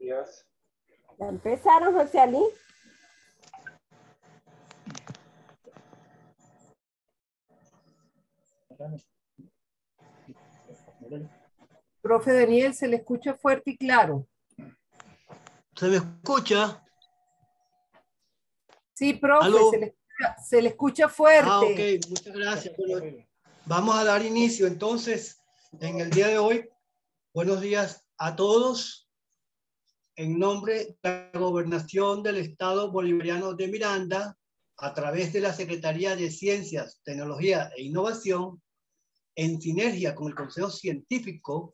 días. Ya empezaron, José Ali. Profe Daniel, se le escucha fuerte y claro. ¿Se me escucha? Sí, profe, ¿Aló? se le escucha fuerte. Ah, ok, muchas gracias. Bueno, vamos a dar inicio entonces en el día de hoy. Buenos días a todos. En nombre de la Gobernación del Estado Bolivariano de Miranda, a través de la Secretaría de Ciencias, Tecnología e Innovación, en sinergia con el Consejo Científico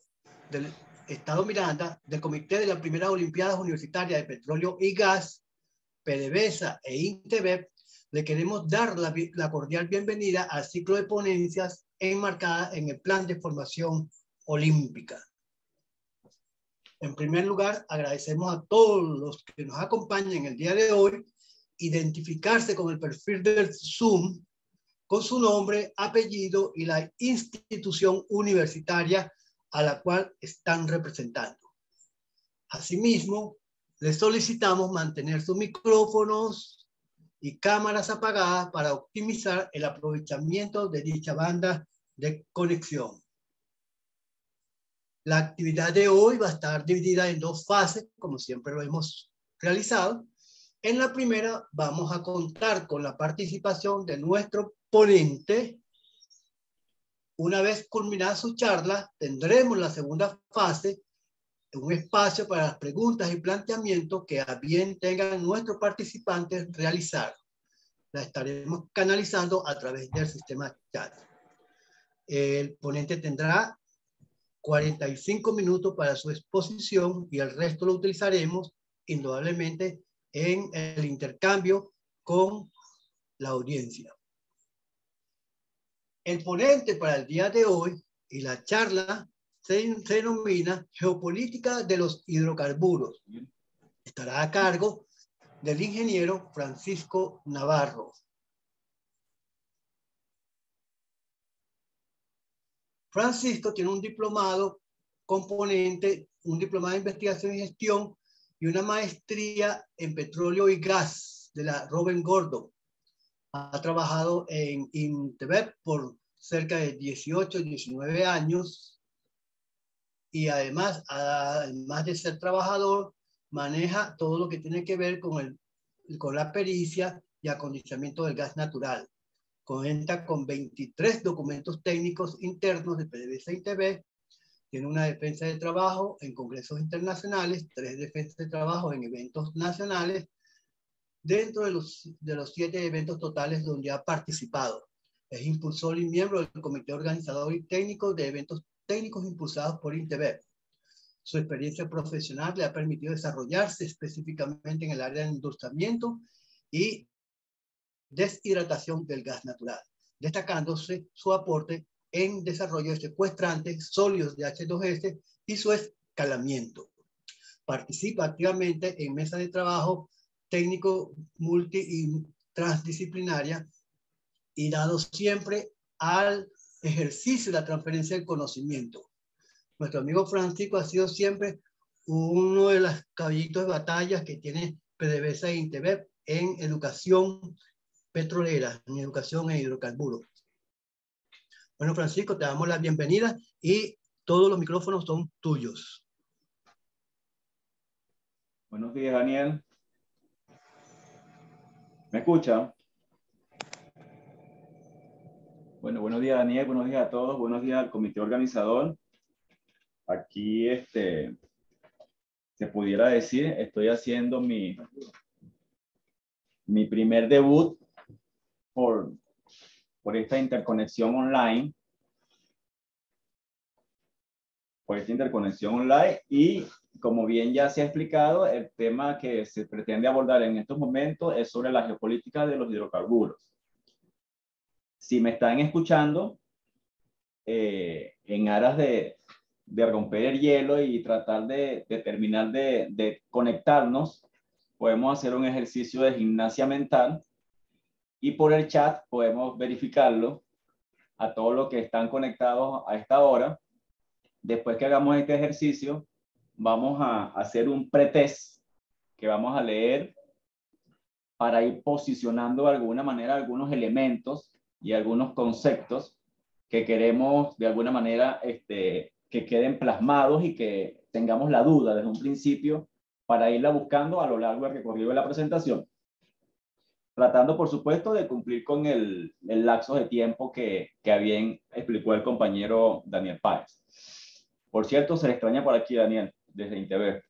del Estado Miranda, del Comité de las Primeras Olimpiadas Universitarias de Petróleo y Gas, PDVSA e INTEBEP, le queremos dar la cordial bienvenida al ciclo de ponencias enmarcada en el Plan de Formación Olímpica. En primer lugar, agradecemos a todos los que nos acompañan el día de hoy, identificarse con el perfil del Zoom, con su nombre, apellido y la institución universitaria a la cual están representando. Asimismo, les solicitamos mantener sus micrófonos y cámaras apagadas para optimizar el aprovechamiento de dicha banda de conexión. La actividad de hoy va a estar dividida en dos fases, como siempre lo hemos realizado. En la primera vamos a contar con la participación de nuestro ponente. Una vez culminada su charla, tendremos la segunda fase, un espacio para las preguntas y planteamientos que a bien tengan nuestros participantes realizar. La estaremos canalizando a través del sistema chat. El ponente tendrá 45 minutos para su exposición y el resto lo utilizaremos indudablemente en el intercambio con la audiencia. El ponente para el día de hoy y la charla se denomina Geopolítica de los hidrocarburos. Estará a cargo del ingeniero Francisco Navarro. Francisco tiene un diplomado componente, un diplomado de investigación y gestión y una maestría en petróleo y gas de la Robert Gordon. Ha trabajado en INTEBEP por cerca de 18, 19 años y además de ser trabajador, maneja todo lo que tiene que ver con la pericia y acondicionamiento del gas natural. Cuenta con 23 documentos técnicos internos de PDVSA e INTEBEP. Tiene una defensa de trabajo en congresos internacionales, 3 defensas de trabajo en eventos nacionales, dentro de los 7 eventos totales donde ha participado. Es impulsor y miembro del comité organizador y técnico de eventos técnicos impulsados por INTEBEP. Su experiencia profesional le ha permitido desarrollarse específicamente en el área de endulzamiento y deshidratación del gas natural, destacándose su aporte en desarrollo de secuestrantes sólidos de H2S y su escalamiento. Participa activamente en mesas de trabajo técnico multi y transdisciplinaria y dado siempre al ejercicio de la transferencia del conocimiento. Nuestro amigo Francisco ha sido siempre uno de los caballitos de batalla que tiene PDVSA e INTEBEP en educación petrolera, en educación e hidrocarburos. Bueno, Francisco, te damos la bienvenida y todos los micrófonos son tuyos. Buenos días, Daniel. ¿Me escucha? Bueno, buenos días, Daniel. Buenos días a todos. Buenos días al comité organizador. Aquí, se pudiera decir, estoy haciendo mi primer debut por esta interconexión online. Y como bien ya se ha explicado, el tema que se pretende abordar en estos momentos es sobre la geopolítica de los hidrocarburos. Si me están escuchando, en aras de romper el hielo y tratar de terminar de conectarnos, podemos hacer un ejercicio de gimnasia mental y por el chat podemos verificarlo a todos los que están conectados a esta hora. Después que hagamos este ejercicio, vamos a hacer un pretest que vamos a leer para ir posicionando de alguna manera algunos elementos y algunos conceptos que queremos de alguna manera que queden plasmados y que tengamos la duda desde un principio para irla buscando a lo largo del recorrido de la presentación. Tratando, por supuesto, de cumplir con el lapso de tiempo que bien explicó el compañero Daniel Páez. Por cierto, se le extraña por aquí, Daniel, desde Intever.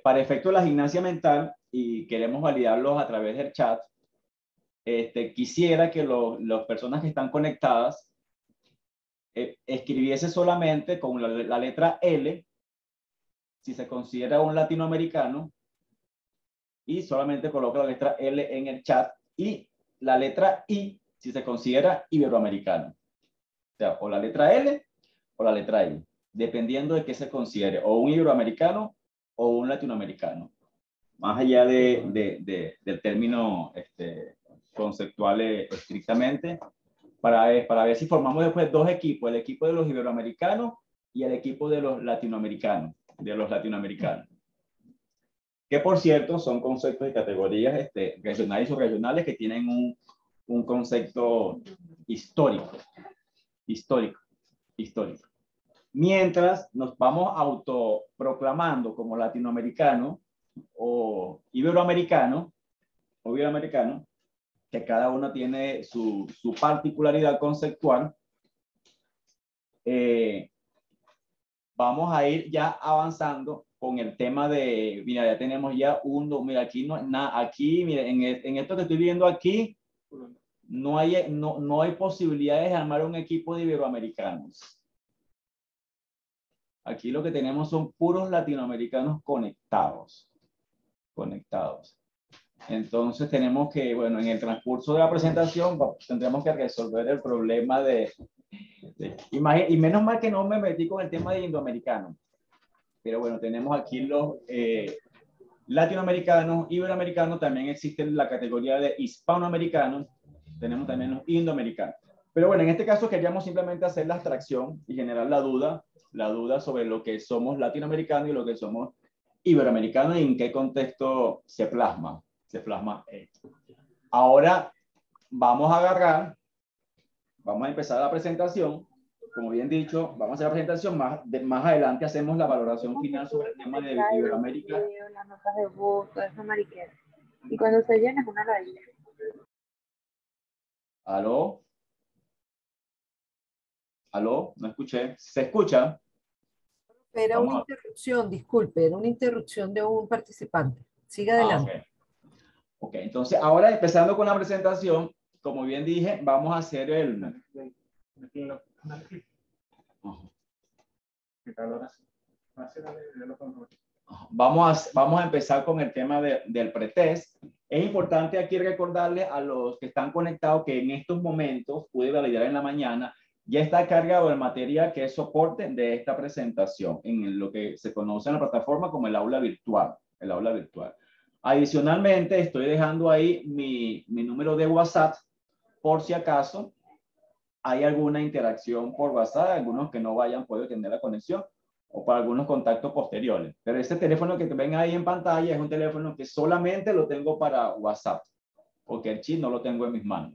Para efecto de la gimnasia mental, y queremos validarlos a través del chat, quisiera que las personas que están conectadas escribiese solamente con la letra L, si se considera un latinoamericano, y solamente coloca la letra L en el chat, y la letra I, si se considera iberoamericano. O sea, o la letra L o la letra I, dependiendo de qué se considere, o un iberoamericano o un latinoamericano. Más allá del término conceptual estrictamente, para ver si formamos después dos equipos, el equipo de los iberoamericanos y el equipo de los latinoamericanos, que por cierto son conceptos y categorías regionales y subregionales que tienen un concepto histórico. Mientras nos vamos autoproclamando como latinoamericano o iberoamericano, que cada uno tiene su particularidad conceptual, vamos a ir ya avanzando con el tema de, mira, ya tenemos ya mira, aquí no nada, aquí, mira, en esto que estoy viendo aquí, no hay posibilidades de armar un equipo de iberoamericanos. Aquí lo que tenemos son puros latinoamericanos conectados. Entonces tenemos que, bueno, en el transcurso de la presentación tendremos que resolver el problema y menos mal que no me metí con el tema de indoamericanos. Pero bueno, tenemos aquí los latinoamericanos, iberoamericanos, también existe la categoría de hispanoamericanos, tenemos también los indoamericanos. Pero bueno, en este caso queríamos simplemente hacer la abstracción y generar la duda sobre lo que somos latinoamericanos y lo que somos iberoamericanos y en qué contexto se plasma esto. Ahora vamos a empezar la presentación. Como bien dicho, vamos a hacer la presentación, más adelante hacemos la valoración final sobre el tema de Iberoamérica. Las notas de voz, toda esa mariquera. Y cuando se llena es una ladilla. ¿Aló? No escuché. ¿Se escucha? Era una interrupción, disculpe, era una interrupción de un participante. Siga adelante. Ok, entonces ahora empezando con la presentación, como bien dije, vamos a hacer Vamos a empezar con el tema del pretest. Es importante aquí recordarle a los que están conectados que en estos momentos, pude validar en la mañana, ya está cargado el material que es soporte de esta presentación en lo que se conoce en la plataforma como el aula virtual. Adicionalmente, estoy dejando ahí mi número de WhatsApp por si acaso hay alguna interacción por WhatsApp, algunos que no vayan pueden tener la conexión o para algunos contactos posteriores. Pero este teléfono que ven ahí en pantalla es un teléfono que solamente lo tengo para WhatsApp, porque el chip no lo tengo en mis manos,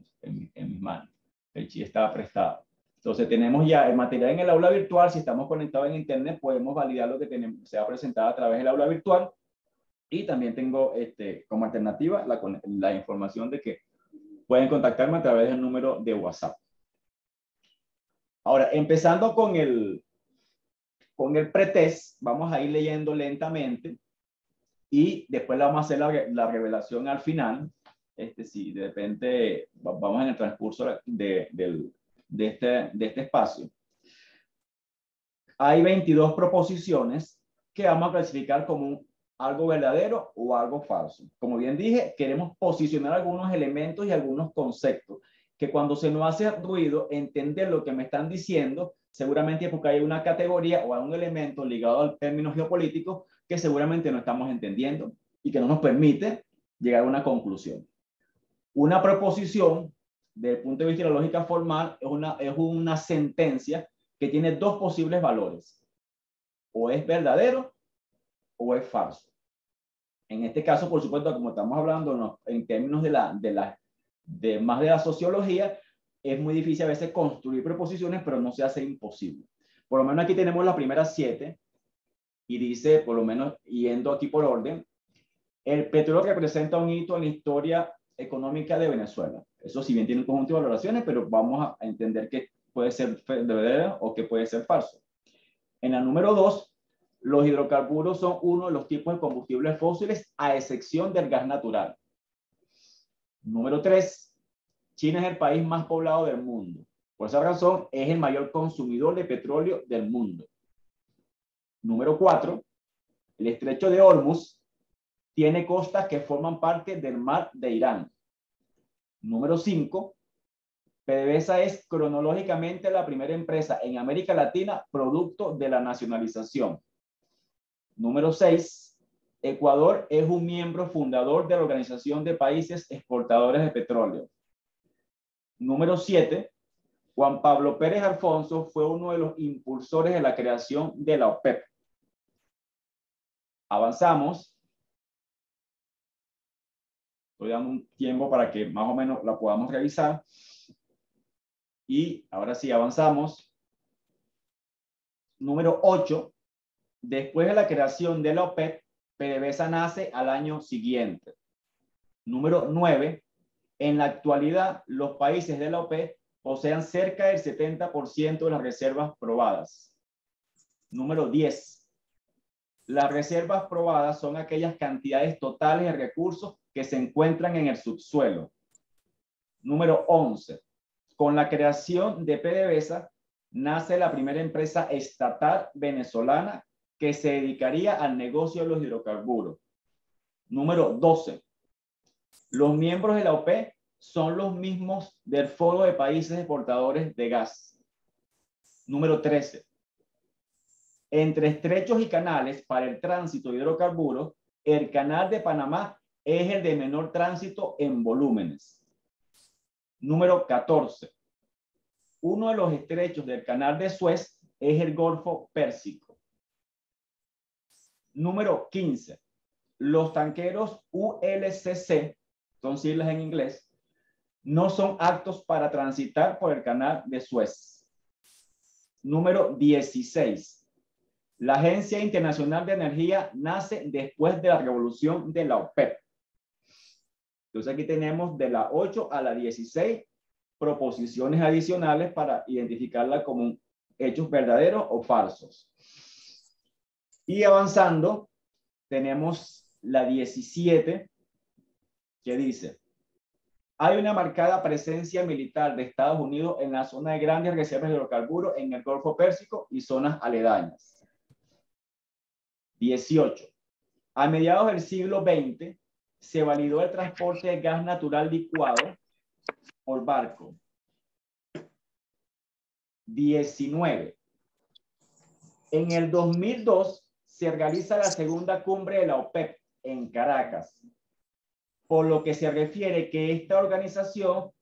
El chip estaba prestado. Entonces tenemos ya el material en el aula virtual. Si estamos conectados en internet, podemos validar lo que tenemos, se ha presentado a través del aula virtual. Y también tengo como alternativa la información de que pueden contactarme a través del número de WhatsApp. Ahora, empezando con el pretest, vamos a ir leyendo lentamente y después vamos a hacer la revelación al final. Si de repente vamos en el transcurso de este espacio. Hay 22 proposiciones que vamos a clasificar como algo verdadero o algo falso. Como bien dije, queremos posicionar algunos elementos y algunos conceptos que cuando se nos hace ruido entender lo que me están diciendo, seguramente es porque hay una categoría o un elemento ligado al término geopolítico que seguramente no estamos entendiendo y que no nos permite llegar a una conclusión. Una proposición, desde el punto de vista de la lógica formal, es una sentencia que tiene dos posibles valores. o es verdadero o es falso. En este caso, por supuesto, como estamos hablando ¿no? en términos de más de la sociología, es muy difícil a veces construir preposiciones, pero no se hace imposible. Por lo menos aquí tenemos las primeras 7 y dice, por lo menos yendo aquí por orden, el petróleo representa un hito en la historia económica de Venezuela. Eso si bien tiene un conjunto de valoraciones, pero vamos a entender que puede ser verdadero o que puede ser falso. En la número 2, los hidrocarburos son uno de los tipos de combustibles fósiles a excepción del gas natural. Número 3, China es el país más poblado del mundo. Por esa razón, es el mayor consumidor de petróleo del mundo. Número 4, el estrecho de Hormuz tiene costas que forman parte del mar de Irán. Número 5, PDVSA es cronológicamente la primera empresa en América Latina producto de la nacionalización. Número 6, Ecuador es un miembro fundador de la Organización de Países Exportadores de Petróleo. Número 7, Juan Pablo Pérez Alfonso fue uno de los impulsores de la creación de la OPEP. Avanzamos. Estoy dando un tiempo para que más o menos la podamos revisar. Y ahora sí, avanzamos. Número 8. Después de la creación de la OPEP, PDVSA nace al año siguiente. Número 9. En la actualidad, los países de la OPEP poseen cerca del 70% de las reservas probadas. Número 10. Las reservas probadas son aquellas cantidades totales de recursos que se encuentran en el subsuelo. Número 11. Con la creación de PDVSA, nace la primera empresa estatal venezolana que se dedicaría al negocio de los hidrocarburos. Número 12. Los miembros de la OPEP son los mismos del Foro de Países Exportadores de Gas. Número 13. Entre estrechos y canales para el tránsito de hidrocarburos, el canal de Panamá es el de menor tránsito en volúmenes. Número 14. Uno de los estrechos del canal de Suez es el Golfo Pérsico. Número 15. Los tanqueros ULCC, son siglas en inglés, no son aptos para transitar por el canal de Suez. Número 16. La Agencia Internacional de Energía nace después de la revolución de la OPEP. Entonces aquí tenemos de la 8 a la 16 proposiciones adicionales para identificarla como hechos verdaderos o falsos. Y avanzando, tenemos la 17 que dice: hay una marcada presencia militar de Estados Unidos en la zona de grandes reservas de hidrocarburos en el Golfo Pérsico y zonas aledañas. 18. A mediados del siglo XX se validó el transporte de gas natural licuado por barco. 19. En el 2002 se realiza la segunda cumbre de la OPEP en Caracas, por lo que se refiere que esta organización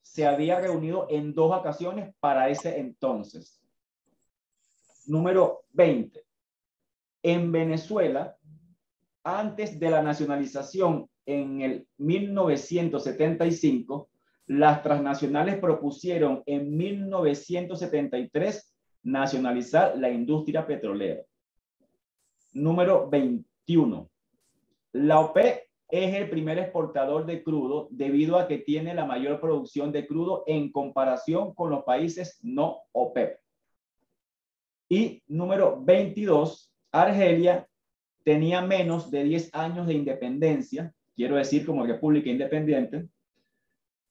se había reunido en 2 ocasiones para ese entonces. Número 20. En Venezuela, antes de la nacionalización en el 1975, las transnacionales propusieron en 1973 nacionalizar la industria petrolera. Número 21. La OPEP es el primer exportador de crudo debido a que tiene la mayor producción de crudo en comparación con los países no OPEP. Y número 22. Argelia tenía menos de 10 años de independencia, quiero decir como república independiente,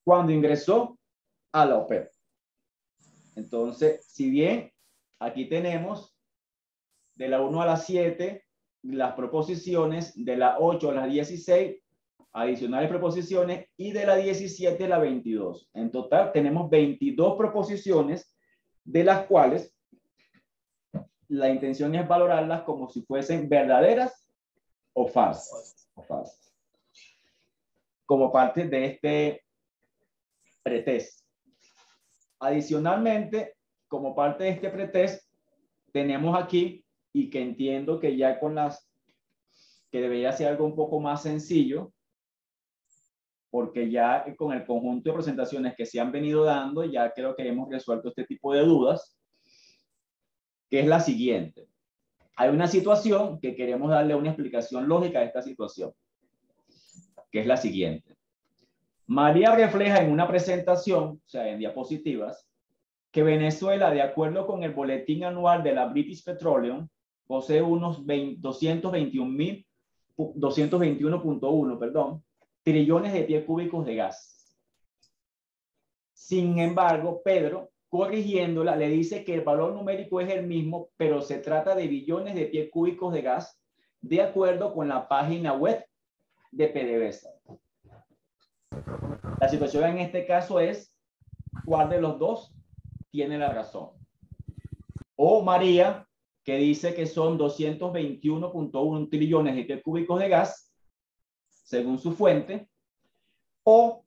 cuando ingresó a la OPEP. Entonces, si bien aquí tenemos de la 1 a la 7 las proposiciones, de la 8 a la 16 adicionales proposiciones y de la 17 a la 22. En total tenemos 22 proposiciones, de las cuales la intención es valorarlas como si fuesen verdaderas o falsas. Como parte de este pretest. Adicionalmente, como parte de este pretest, tenemos aquí y que entiendo que ya que debería ser algo un poco más sencillo, porque ya con el conjunto de presentaciones que se han venido dando, ya creo que hemos resuelto este tipo de dudas, que es la siguiente. Hay una situación que queremos darle una explicación lógica a esta situación, que es la siguiente. María refleja en una presentación, o sea, en diapositivas, que Venezuela, de acuerdo con el boletín anual de la British Petroleum, posee unos 221.1, trillones de pies cúbicos de gas. Sin embargo, Pedro, corrigiéndola, le dice que el valor numérico es el mismo, pero se trata de billones de pies cúbicos de gas, de acuerdo con la página web de PDVSA. La situación en este caso es cuál de los dos tiene la razón. O María, que dice que son 221.1 trillones de pies cúbicos de gas, según su fuente, o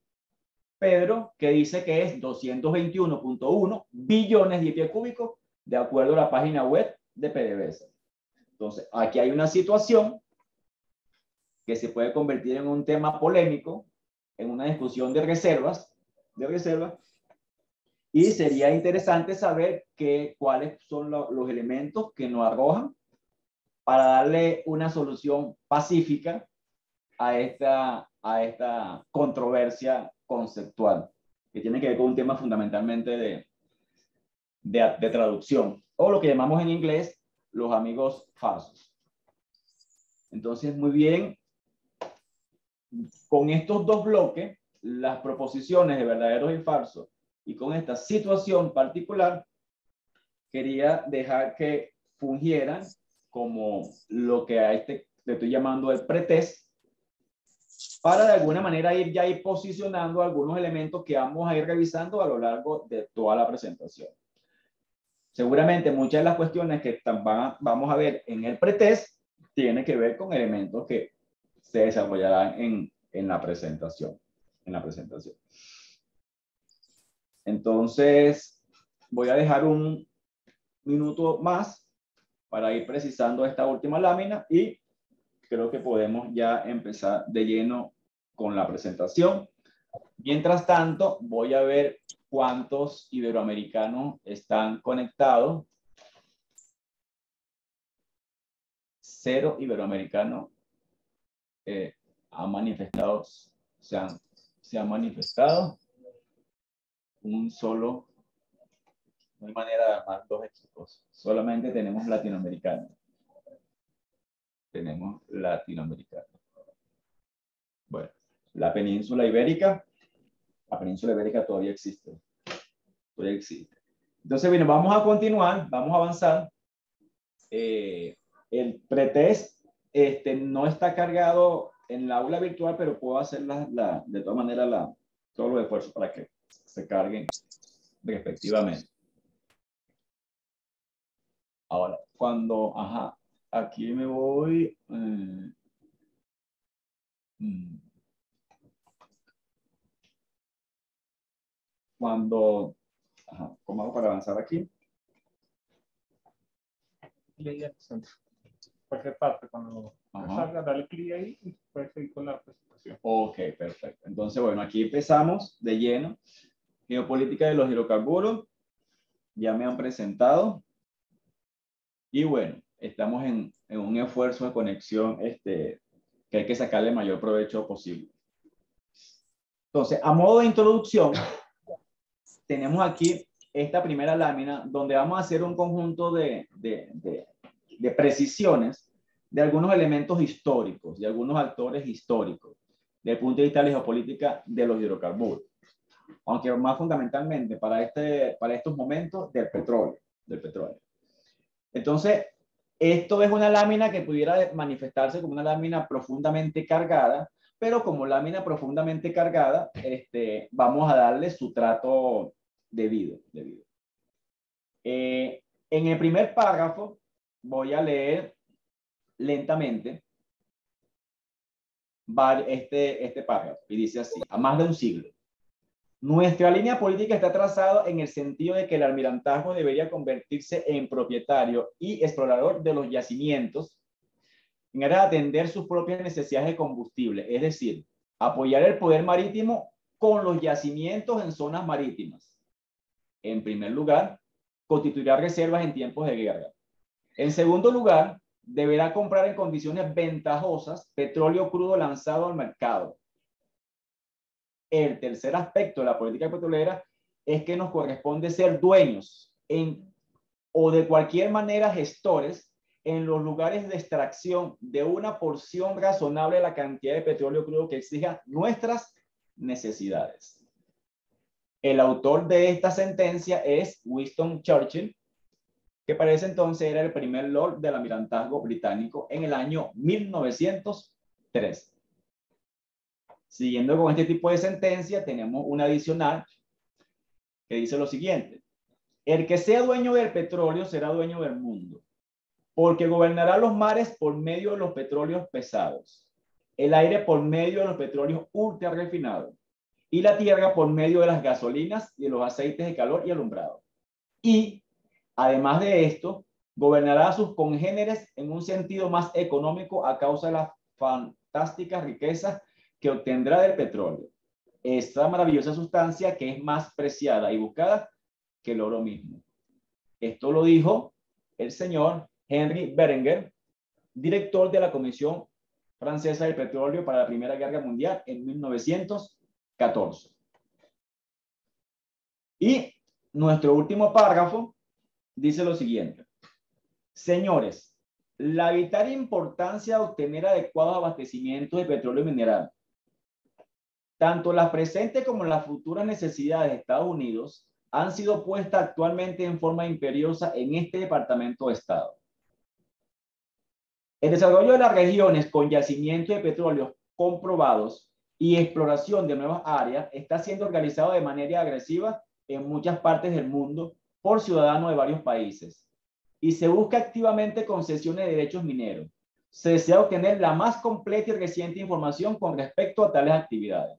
Pedro, que dice que es 221.1 billones de pies cúbicos, de acuerdo a la página web de PDVSA. Entonces, aquí hay una situación que se puede convertir en un tema polémico, en una discusión de reservas, y sería interesante saber cuáles son los elementos que nos arrojan para darle una solución pacífica a esta controversia conceptual, que tiene que ver con un tema fundamentalmente de traducción, o lo que llamamos en inglés los amigos falsos. Entonces, muy bien, con estos dos bloques, las proposiciones de verdaderos y falsos, y con esta situación particular, quería dejar que fungieran como lo que a le estoy llamando el pretest, para de alguna manera ir posicionando algunos elementos que vamos a ir revisando a lo largo de toda la presentación. Seguramente muchas de las cuestiones que vamos a ver en el pretest tienen que ver con elementos que se desarrollarán en la presentación. Entonces, voy a dejar un minuto más para ir precisando esta última lámina y creo que podemos ya empezar de lleno con la presentación. Mientras tanto, voy a ver cuántos iberoamericanos están conectados. 0 iberoamericanos han manifestado, se han manifestado. Un solo, no hay manera de armar dos equipos. Solamente tenemos latinoamericanos. Bueno, la península ibérica todavía existe. Entonces, bueno, vamos a continuar, vamos a avanzar. El pretest no está cargado en la aula virtual, pero puedo hacer de todas maneras todos los esfuerzos para que se carguen respectivamente. Ahora, aquí me voy. ¿Cómo hago para avanzar aquí? Clic al centro. Cualquier parte, cuando salga, dale clic ahí y puedes seguir con la presentación. Ok, perfecto. Entonces, bueno, aquí empezamos de lleno. Geopolítica de los hidrocarburos. Ya me han presentado. Y bueno, estamos en un esfuerzo de conexión que hay que sacarle el mayor provecho posible. Entonces, a modo de introducción, tenemos aquí esta primera lámina donde vamos a hacer un conjunto de precisiones de algunos elementos históricos, de algunos actores históricos, desde el punto de vista de la geopolítica de los hidrocarburos. Aunque más fundamentalmente para estos momentos del petróleo. Entonces, esto es una lámina que pudiera manifestarse como una lámina profundamente cargada, pero como lámina profundamente cargada, vamos a darle su trato debido. En el primer párrafo voy a leer lentamente este párrafo y dice así: a más de un siglo, Nuestra línea política está trazada en el sentido de que el almirantazgo debería convertirse en propietario y explorador de los yacimientos en aras de atender sus propias necesidades de combustible, es decir, apoyar el poder marítimo con los yacimientos en zonas marítimas. En primer lugar, constituirá reservas en tiempos de guerra. En segundo lugar, deberá comprar en condiciones ventajosas petróleo crudo lanzado al mercado. El tercer aspecto de la política petrolera es que nos corresponde ser dueños o de cualquier manera gestores en los lugares de extracción de una porción razonable de la cantidad de petróleo crudo que exija nuestras necesidades. El autor de esta sentencia es Winston Churchill, que para ese entonces era el primer Lord del Almirantazgo británico en el año 1903. Siguiendo con este tipo de sentencia, tenemos una adicional que dice lo siguiente: el que sea dueño del petróleo será dueño del mundo, porque gobernará los mares por medio de los petróleos pesados, el aire por medio de los petróleos ultra refinados y la tierra por medio de las gasolinas y de los aceites de calor y alumbrado. Y, además de esto, gobernará a sus congéneres en un sentido más económico a causa de las fantásticas riquezas que obtendrá del petróleo, esta maravillosa sustancia que es más preciada y buscada que el oro mismo. Esto lo dijo el señor Henry Berenger, director de la Comisión Francesa del Petróleo para la Primera Guerra Mundial en 1914. Y nuestro último párrafo dice lo siguiente: señores, la vital importancia de obtener adecuados abastecimientos de petróleo mineral, tanto las presentes como las futuras necesidades de Estados Unidos, han sido puestas actualmente en forma imperiosa en este Departamento de Estado. El desarrollo de las regiones con yacimientos de petróleo comprobados y exploración de nuevas áreas está siendo organizado de manera agresiva en muchas partes del mundo por ciudadanos de varios países y se busca activamente concesiones de derechos mineros. Se desea obtener la más completa y reciente información con respecto a tales actividades.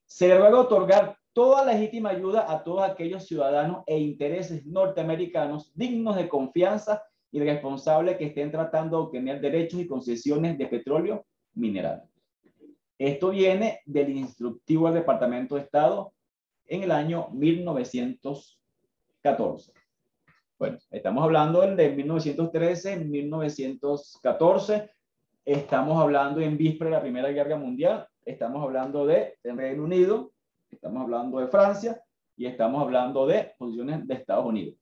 Se le ruega otorgar toda legítima ayuda a todos aquellos ciudadanos e intereses norteamericanos dignos de confianza y responsables que estén tratando de obtener derechos y concesiones de petróleo mineral. Esto viene del instructivo del Departamento de Estado en el año 1914. Bueno, estamos hablando de 1913, 1914, estamos hablando en víspera de la Primera Guerra Mundial, estamos hablando de Reino Unido, estamos hablando de Francia y estamos hablando de posiciones de Estados Unidos.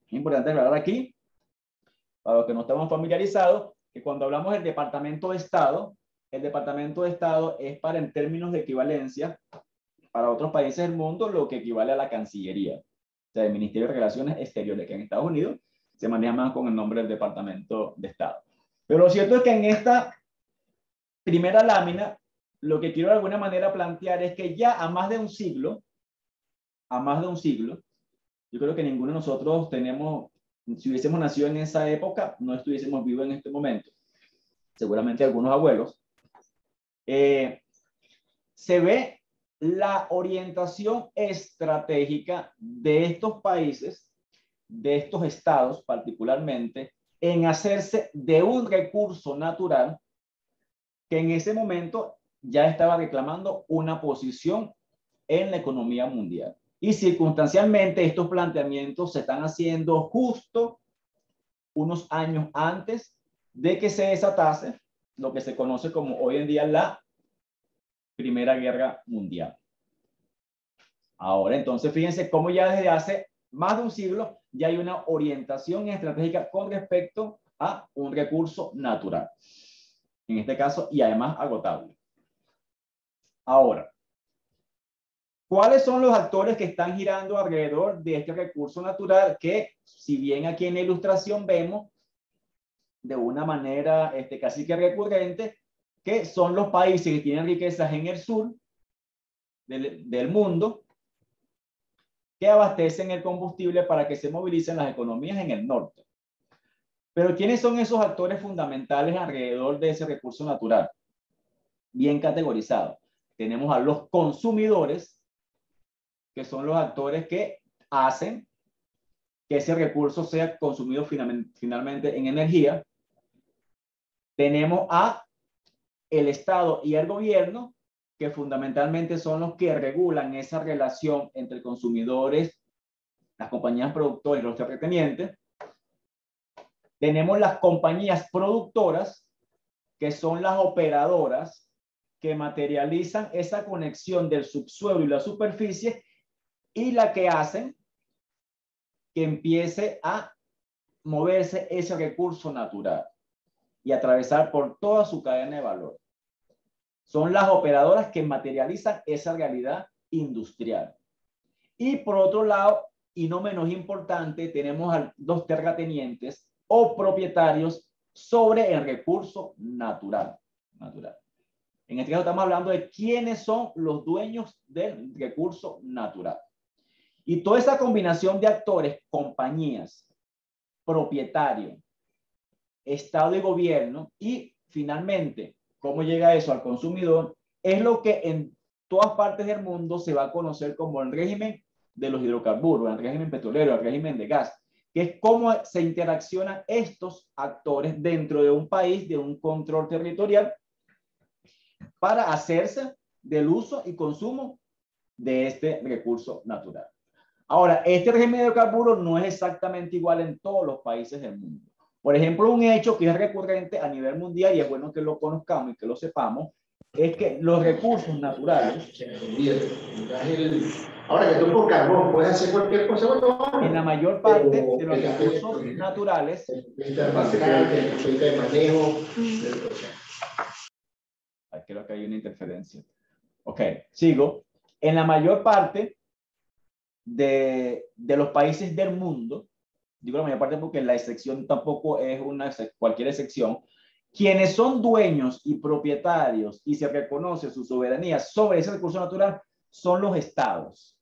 Es importante aclarar aquí, para los que no estamos familiarizados, que cuando hablamos del Departamento de Estado, el Departamento de Estado es para, en términos de equivalencia, para otros países del mundo, lo que equivale a la Cancillería, o sea, el Ministerio de Relaciones Exteriores, que en Estados Unidos se maneja más con el nombre del Departamento de Estado. Pero lo cierto es que en esta primera lámina, lo que quiero de alguna manera plantear es que ya a más de un siglo, yo creo que ninguno de nosotros tenemos, si hubiésemos nacido en esa época, no estuviésemos vivos en este momento. Seguramente algunos abuelos. Se ve la orientación estratégica de estos países, de estos estados particularmente, en hacerse de un recurso natural que en ese momento ya estaba reclamando una posición en la economía mundial. Y circunstancialmente estos planteamientos se están haciendo justo unos años antes de que se desatase lo que se conoce como hoy en día la Primera Guerra Mundial. Ahora, entonces, fíjense cómo ya desde hace más de un siglo ya hay una orientación estratégica con respecto a un recurso natural, en este caso, y además agotable. Ahora, ¿cuáles son los actores que están girando alrededor de este recurso natural que, si bien aquí en la ilustración vemos de una manera casi que recurrente, que son los países que tienen riquezas en el sur del mundo, que abastecen el combustible para que se movilicen las economías en el norte? Pero ¿quiénes son esos actores fundamentales alrededor de ese recurso natural? Bien categorizado. Tenemos a los consumidores, que son los actores que hacen que ese recurso sea consumido finalmente en energía. Tenemos a el Estado y el gobierno, que fundamentalmente son los que regulan esa relación entre consumidores, las compañías productoras y los terratenientes. Tenemos las compañías productoras, que son las operadoras que materializan esa conexión del subsuelo y la superficie y la que hacen que empiece a moverse ese recurso natural y atravesar por toda su cadena de valor. Son las operadoras que materializan esa realidad industrial. Y por otro lado, y no menos importante, tenemos a los terratenientes o propietarios sobre el recurso natural. En este caso estamos hablando de quiénes son los dueños del recurso natural. Y toda esa combinación de actores, compañías, propietarios, Estado y gobierno, y finalmente, cómo llega eso al consumidor, es lo que en todas partes del mundo se va a conocer como el régimen de los hidrocarburos, el régimen petrolero, el régimen de gas, que es cómo se interaccionan estos actores dentro de un país, de un control territorial, para hacerse del uso y consumo de este recurso natural. Ahora, este régimen de hidrocarburos no es exactamente igual en todos los países del mundo. Por ejemplo, un hecho que es recurrente a nivel mundial, y es bueno que lo conozcamos y que lo sepamos, es que los recursos naturales... Ahora que tú por carbón puedes hacer cualquier cosa, en la mayor parte de los recursos naturales... de manejo... Creo que hay una interferencia. Ok, sigo. En la mayor parte de los países del mundo, digo la mayor parte porque la excepción tampoco es cualquier excepción, quienes son dueños y propietarios y se reconoce su soberanía sobre ese recurso natural son los estados.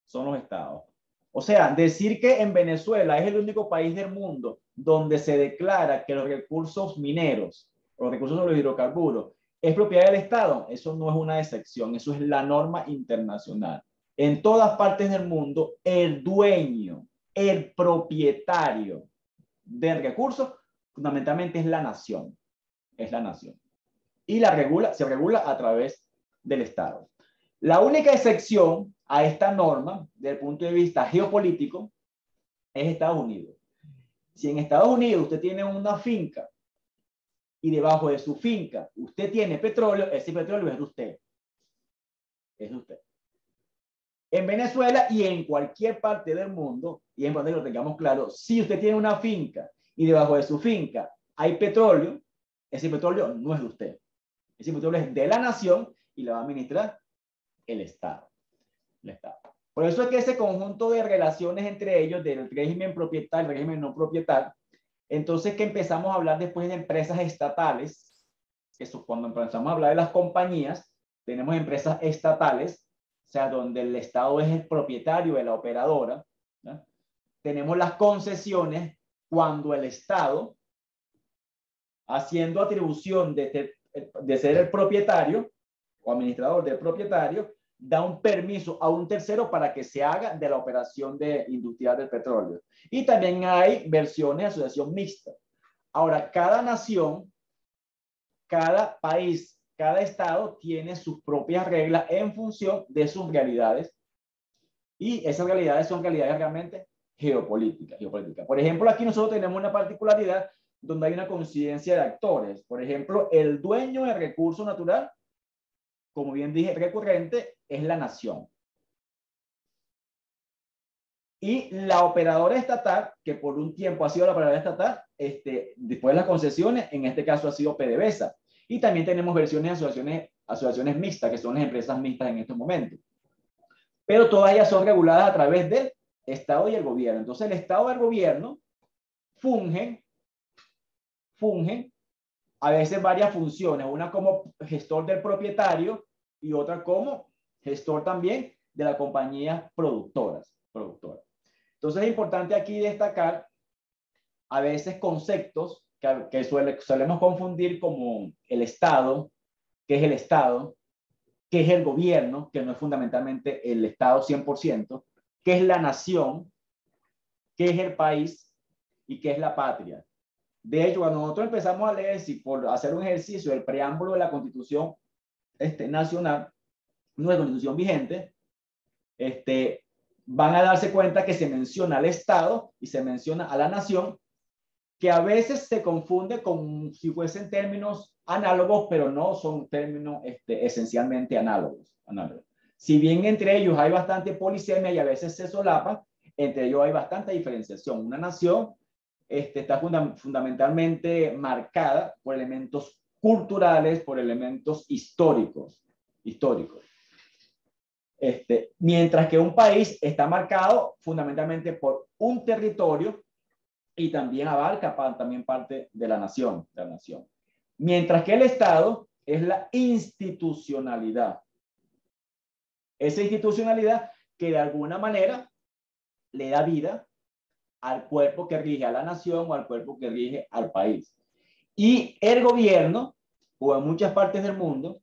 Son los estados. O sea, decir que en Venezuela es el único país del mundo donde se declara que los recursos mineros, los recursos de los hidrocarburos, es propiedad del Estado, eso no es una excepción, eso es la norma internacional. En todas partes del mundo, el dueño, el propietario del recurso, fundamentalmente es la nación. Es la nación. Y se regula a través del Estado. La única excepción a esta norma, desde el punto de vista geopolítico, es Estados Unidos. Si en Estados Unidos usted tiene una finca y debajo de su finca usted tiene petróleo, ese petróleo es de usted. Es de usted. En Venezuela y en cualquier parte del mundo, y en donde lo tengamos claro, si usted tiene una finca y debajo de su finca hay petróleo, ese petróleo no es de usted. Ese petróleo es de la nación y lo va a administrar el Estado. El Estado. Por eso es que ese conjunto de relaciones entre ellos, del régimen propietario, el régimen no propietario, entonces que empezamos a hablar después de empresas estatales, eso cuando empezamos a hablar de las compañías, tenemos empresas estatales, o sea, donde el Estado es el propietario de la operadora, ¿no? Tenemos las concesiones cuando el Estado, haciendo atribución de ser el propietario o administrador del propietario, da un permiso a un tercero para que se haga de la operación industrial del petróleo. Y también hay versiones de asociación mixta. Ahora, cada nación, cada país, cada estado tiene sus propias reglas en función de sus realidades. Y esas realidades son realidades realmente geopolíticas. Por ejemplo, aquí nosotros tenemos una particularidad donde hay una coincidencia de actores. Por ejemplo, el dueño del recurso natural, como bien dije, recurrente, es la nación. Y la operadora estatal, que por un tiempo ha sido la operadora estatal, después de las concesiones, en este caso ha sido PDVSA. Y también tenemos versiones de asociaciones mixtas, que son las empresas mixtas en estos momentos. Pero todas ellas son reguladas a través del Estado y el gobierno. Entonces el Estado y el gobierno fungen a veces varias funciones, una como gestor del propietario y otra como gestor también de las compañías productoras. Entonces es importante aquí destacar a veces conceptos que solemos confundir como el Estado, que es el Estado, qué es el gobierno, que no es fundamentalmente el Estado 100%, qué es la nación, qué es el país y qué es la patria. De hecho, cuando nosotros empezamos a leer, si por hacer un ejercicio del preámbulo de la Constitución nacional, nuestra Constitución vigente, van a darse cuenta que se menciona al Estado y se menciona a la nación, que a veces se confunde con si fuesen términos análogos, pero no son términos esencialmente análogos. Si bien entre ellos hay bastante polisemia y a veces se solapan, entre ellos hay bastante diferenciación. Una nación está fundamentalmente marcada por elementos culturales, por elementos históricos. Mientras que un país está marcado fundamentalmente por un territorio y también abarca también parte de la nación. Mientras que el Estado es la institucionalidad. Esa institucionalidad que de alguna manera le da vida al cuerpo que rige a la nación o al cuerpo que rige al país. Y el gobierno, o en muchas partes del mundo,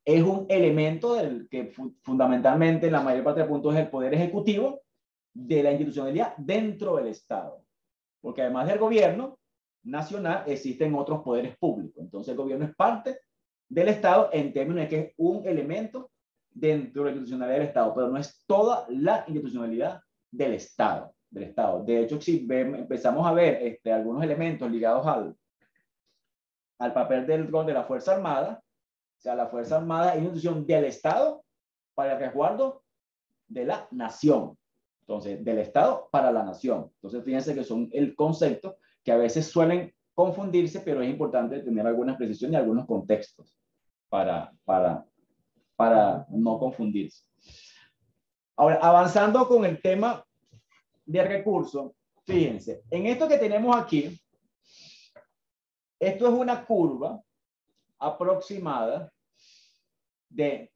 es un elemento del que fundamentalmente en la mayor parte de puntos es el poder ejecutivo de la institucionalidad dentro del Estado. Porque además del gobierno nacional existen otros poderes públicos. Entonces el gobierno es parte del Estado en términos de que es un elemento dentro de la institucionalidad del Estado, pero no es toda la institucionalidad del Estado. De hecho, si empezamos a ver algunos elementos ligados al papel del rol de la Fuerza Armada, o sea, la Fuerza Armada es una institución del Estado para el resguardo de la nación. Entonces, del Estado para la nación. Entonces, fíjense que son el concepto que a veces suelen confundirse, pero es importante tener algunas precisiones y algunos contextos para no confundirse. Ahora, avanzando con el tema de recursos, fíjense, en esto que tenemos aquí, esto es una curva aproximada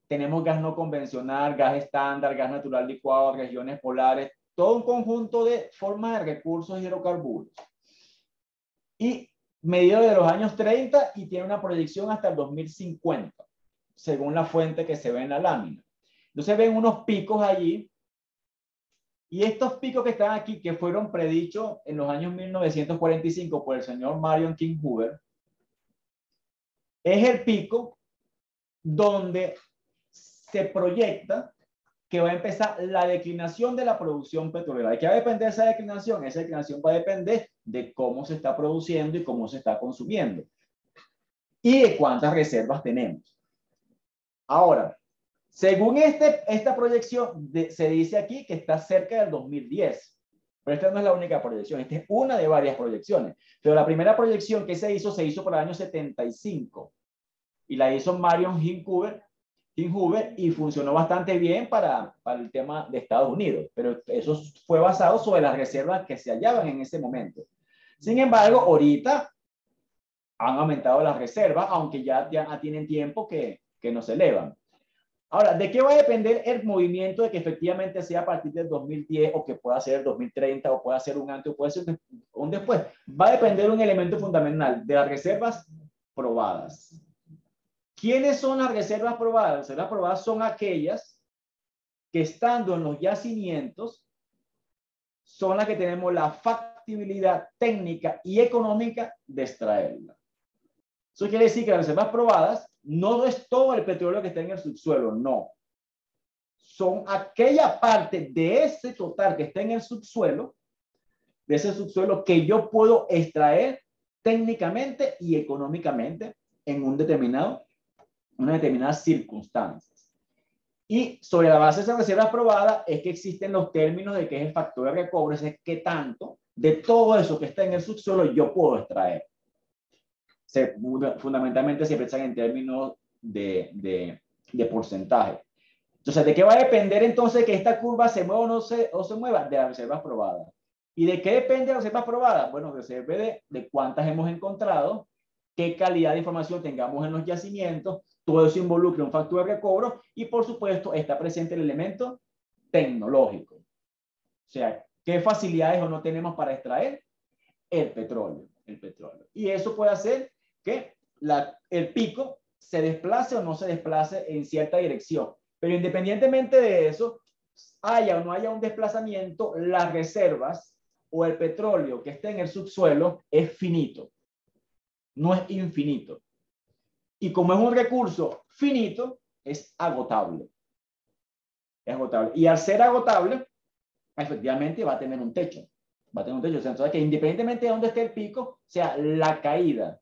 tenemos gas no convencional, gas estándar, gas natural licuado, regiones polares, todo un conjunto de formas de recursos hidrocarburos. Y medido de los años 30 y tiene una proyección hasta el 2050, según la fuente que se ve en la lámina. Entonces ven unos picos allí, y estos picos que están aquí, que fueron predichos en los años 1945 por el señor Marion King Hoover, es el pico donde se proyecta que va a empezar la declinación de la producción petrolera. ¿De qué va a depender esa declinación? Esa declinación va a depender de cómo se está produciendo y cómo se está consumiendo y de cuántas reservas tenemos. Ahora, según esta proyección, se dice aquí que está cerca del 2010. Pero esta no es la única proyección, esta es una de varias proyecciones. Pero la primera proyección que se hizo para el año 75. Y la hizo Marion King Hoover y funcionó bastante bien para el tema de Estados Unidos. Pero eso fue basado sobre las reservas que se hallaban en ese momento. Sin embargo, ahorita han aumentado las reservas, aunque ya tienen tiempo que no se elevan. Ahora, ¿de qué va a depender el movimiento de que efectivamente sea a partir del 2010 o que pueda ser el 2030 o pueda ser un antes o puede ser un después? Va a depender de un elemento fundamental, de las reservas probadas. ¿Quiénes son las reservas probadas? Las reservas probadas son aquellas que estando en los yacimientos son las que tenemos la factibilidad técnica y económica de extraerla. Eso quiere decir que las reservas probadas no es todo el petróleo que está en el subsuelo, no. Son aquella parte de ese total que está en el subsuelo, de ese subsuelo que yo puedo extraer técnicamente y económicamente en unas determinadas circunstancias. Y sobre la base de esa reserva probada es que existen los términos de qué es el factor de recobro, es qué tanto de todo eso que está en el subsuelo yo puedo extraer. Fundamentalmente se piensan en términos de porcentaje. Entonces, ¿de qué va a depender entonces que esta curva se mueva o se mueva? De las reservas probadas. ¿Y de qué depende de las reservas probadas? Bueno, depende de cuántas hemos encontrado, qué calidad de información tengamos en los yacimientos, todo eso involucra un factor de recobro y, por supuesto, está presente el elemento tecnológico. O sea, ¿qué facilidades o no tenemos para extraer? El petróleo. Y eso puede hacer que el pico se desplace o no se desplace en cierta dirección. Pero independientemente de eso, haya o no haya un desplazamiento, las reservas o el petróleo que esté en el subsuelo es finito, no es infinito. Y como es un recurso finito, es agotable. Es agotable. Y al ser agotable, efectivamente va a tener un techo. Va a tener un techo. O sea, entonces, que independientemente de dónde esté el pico, o sea, la caída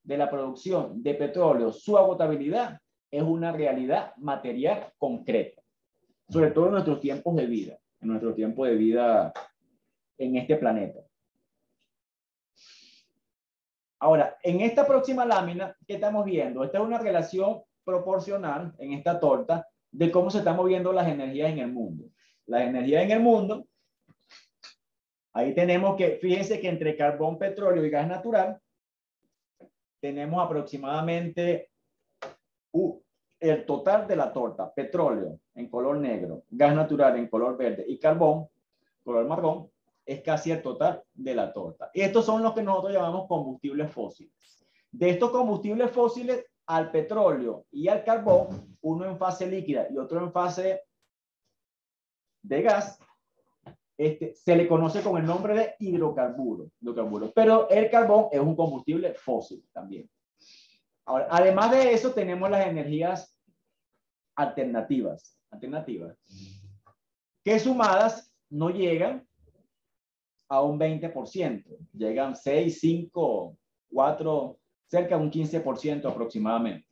de la producción de petróleo, su agotabilidad, es una realidad material concreta. Sobre todo en nuestros tiempos de vida. En nuestro tiempo de vida en este planeta. Ahora, en esta próxima lámina, ¿qué estamos viendo? Esta es una relación proporcional en esta torta de cómo se están moviendo las energías en el mundo. Las energías en el mundo, ahí tenemos que, fíjense que entre carbón, petróleo y gas natural, tenemos aproximadamente el total de la torta: petróleo en color negro, gas natural en color verde y carbón, color marrón, es casi el total de la torta. Y estos son los que nosotros llamamos combustibles fósiles. De estos combustibles fósiles, al petróleo y al carbón, uno en fase líquida y otro en fase de gas, se le conoce con el nombre de hidrocarburos. Pero el carbón es un combustible fósil también. Ahora, además de eso, tenemos las energías alternativas, que sumadas no llegan a un 20%, llegan 6, 5, 4, cerca de un 15% aproximadamente.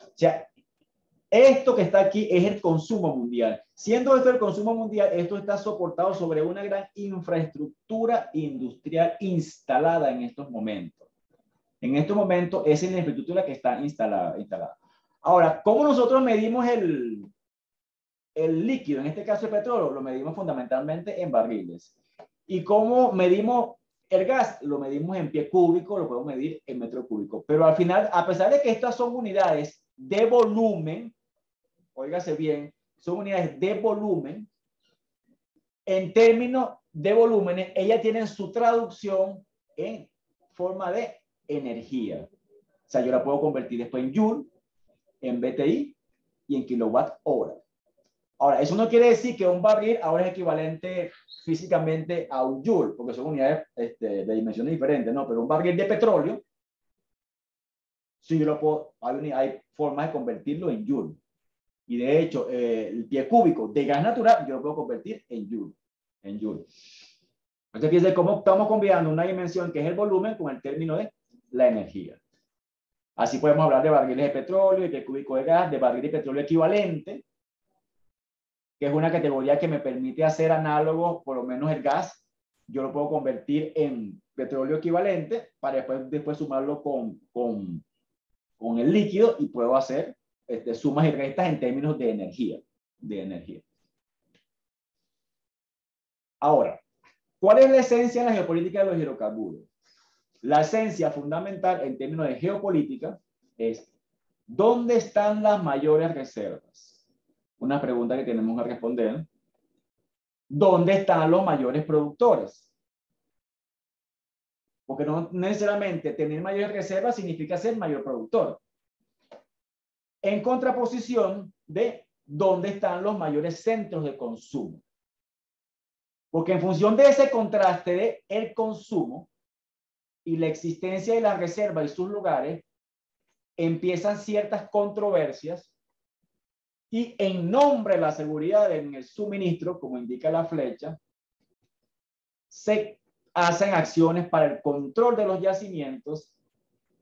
O sea, esto que está aquí es el consumo mundial. Siendo esto el consumo mundial, esto está soportado sobre una gran infraestructura industrial instalada en estos momentos. En estos momentos, esa es la infraestructura que está instalada. Ahora, ¿cómo nosotros medimos el líquido? En este caso el petróleo, lo medimos fundamentalmente en barriles. ¿Y cómo medimos el gas? Lo medimos en pie cúbico, lo podemos medir en metro cúbico. Pero al final, a pesar de que estas son unidades de volumen, óigase bien, son unidades de volumen, en términos de volúmenes, ellas tienen su traducción en forma de energía. O sea, yo la puedo convertir después en joule, en BTI y en kilowatt hora. Ahora, eso no quiere decir que un barril ahora es equivalente físicamente a un joule, porque son unidades de dimensiones diferentes, ¿no? Pero un barril de petróleo, sí, yo lo puedo, hay formas de convertirlo en joule. Y de hecho, el pie cúbico de gas natural, yo lo puedo convertir en joule. Entonces, fíjense cómo estamos combinando una dimensión que es el volumen con el término de la energía. Así podemos hablar de barriles de petróleo y pie cúbico de gas, de barril de petróleo equivalente, que es una categoría que me permite hacer análogos, por lo menos el gas, yo lo puedo convertir en petróleo equivalente para después sumarlo con el líquido y puedo hacer sumas y restas en términos de energía. Ahora, ¿cuál es la esencia en la geopolítica de los hidrocarburos? La esencia fundamental en términos de geopolítica es ¿dónde están las mayores reservas? Una pregunta que tenemos que responder. ¿Dónde están los mayores productores? Porque no necesariamente tener mayores reservas significa ser mayor productor. En contraposición de dónde están los mayores centros de consumo. Porque en función de ese contraste de el consumo y la existencia de las reservas y sus lugares, empiezan ciertas controversias y en nombre de la seguridad en el suministro, como indica la flecha, se hacen acciones para el control de los yacimientos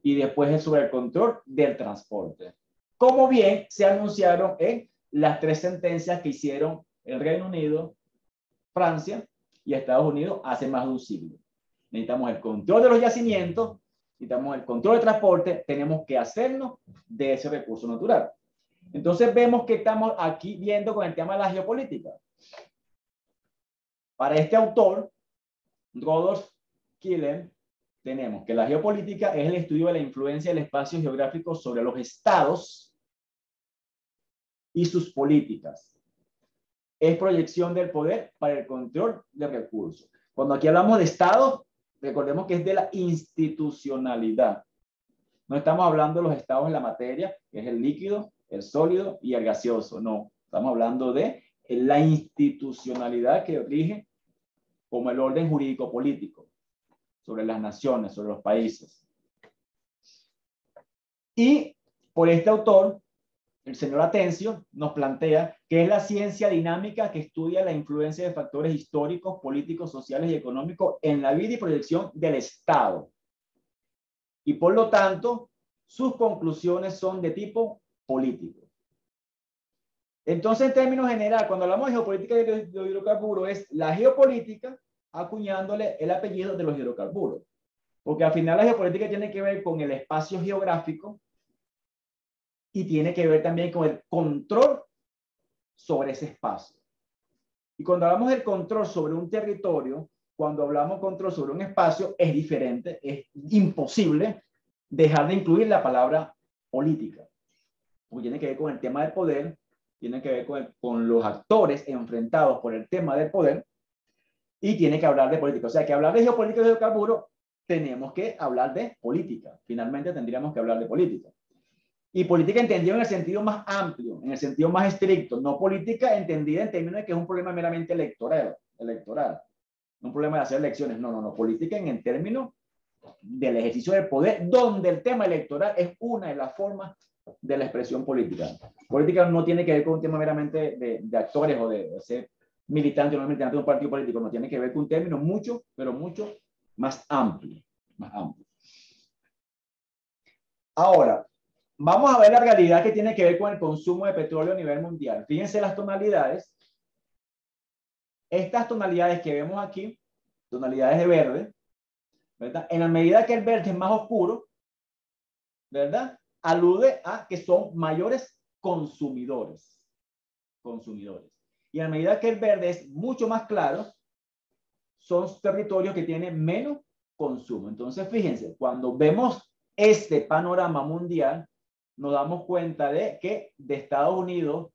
y después sobre el control del transporte. Como bien se anunciaron en las 3 sentencias que hicieron el Reino Unido, Francia y Estados Unidos hace más de un siglo. Necesitamos el control de los yacimientos, necesitamos el control de transporte, tenemos que hacernos de ese recurso natural. Entonces vemos que estamos aquí viendo con el tema de la geopolítica. Para este autor, Rodolph Killen, tenemos que la geopolítica es el estudio de la influencia del espacio geográfico sobre los estados y sus políticas. Es proyección del poder para el control de recursos. Cuando aquí hablamos de estado, recordemos que es de la institucionalidad. No estamos hablando de los estados de la materia, que es el líquido, el sólido y el gaseoso. No, estamos hablando de la institucionalidad que rige como el orden jurídico político sobre las naciones, sobre los países. Y por este autor, el señor Atencio, nos plantea que es la ciencia dinámica que estudia la influencia de factores históricos, políticos, sociales y económicos en la vida y proyección del Estado. Y por lo tanto, sus conclusiones son de tipo político. Entonces, en términos generales, cuando hablamos de geopolítica de los hidrocarburos, es la geopolítica acuñándole el apellido de los hidrocarburos. Porque al final la geopolítica tiene que ver con el espacio geográfico y tiene que ver también con el control sobre ese espacio. Y cuando hablamos del control sobre un territorio, cuando hablamos de control sobre un espacio, es diferente, es imposible dejar de incluir la palabra política. Porque tiene que ver con el tema del poder, tiene que ver con los actores enfrentados por el tema del poder y tiene que hablar de política. O sea, que hablar de geopolítica y de hidrocarburos, tenemos que hablar de política. Finalmente tendríamos que hablar de política. Y política entendida en el sentido más amplio, en el sentido más estricto, no política entendida en términos de que es un problema meramente electoral. No un problema de hacer elecciones, no. Política en el término del ejercicio del poder, donde el tema electoral es una de las formas de la expresión política. Política no tiene que ver con un tema meramente de actores o de ser militante o no militante de un partido político, no tiene que ver con un término mucho, pero mucho más amplio. Ahora, vamos a ver la realidad que tiene que ver con el consumo de petróleo a nivel mundial. Fíjense las tonalidades. Estas tonalidades que vemos aquí, tonalidades de verde, ¿verdad? En la medida que el verde es más oscuro, ¿verdad? Alude a que son mayores consumidores. Y a medida que el verde es mucho más claro, son territorios que tienen menos consumo. Entonces, fíjense, cuando vemos este panorama mundial, nos damos cuenta de que de Estados Unidos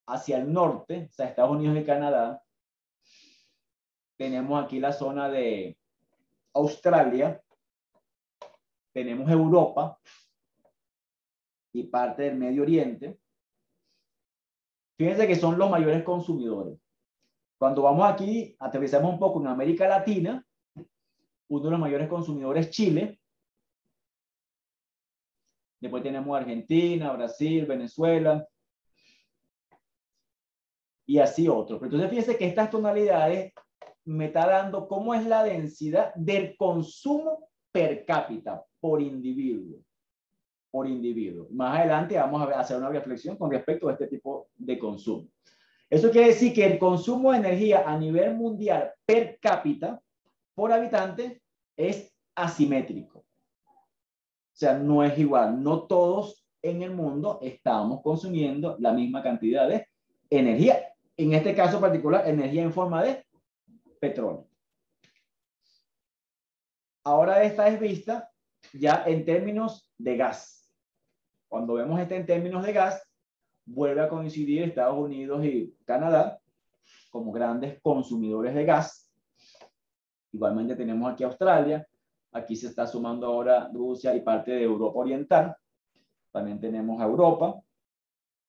hacia el norte, o sea, Estados Unidos y Canadá, tenemos aquí la zona de Australia, tenemos Europa y parte del Medio Oriente. Fíjense que son los mayores consumidores. Cuando vamos aquí, aterrizamos un poco en América Latina, uno de los mayores consumidores es Chile. Después tenemos Argentina, Brasil, Venezuela y así otros. Pero entonces fíjense que estas tonalidades me está dando cómo es la densidad del consumo per cápita por individuo. Más adelante vamos a hacer una reflexión con respecto a este tipo de consumo. Eso quiere decir que el consumo de energía a nivel mundial per cápita por habitante es asimétrico. O sea, no es igual. No todos en el mundo estamos consumiendo la misma cantidad de energía. En este caso particular, energía en forma de petróleo. Ahora esta es vista ya en términos de gas. Cuando vemos en términos de gas, vuelve a coincidir Estados Unidos y Canadá como grandes consumidores de gas. Igualmente tenemos aquí Australia. Aquí se está sumando ahora Rusia y parte de Europa Oriental. También tenemos a Europa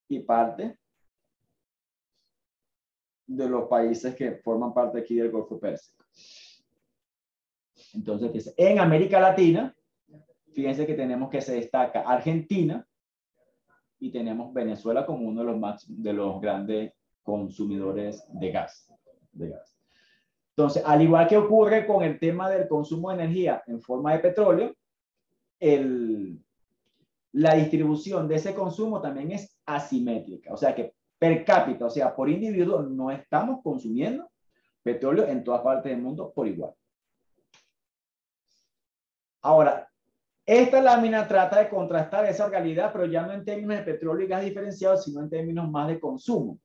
y parte de los países que forman parte aquí del Golfo Pérsico. Entonces, en América Latina, fíjense que tenemos que se destaca Argentina y tenemos Venezuela como uno de los grandes consumidores de gas. Entonces, al igual que ocurre con el tema del consumo de energía en forma de petróleo, la distribución de ese consumo también es asimétrica. O sea que per cápita, o sea, por individuo, no estamos consumiendo petróleo en todas partes del mundo por igual. Ahora, esta lámina trata de contrastar esa realidad, pero ya no en términos de petróleo y gas diferenciados, sino en términos más de consumo.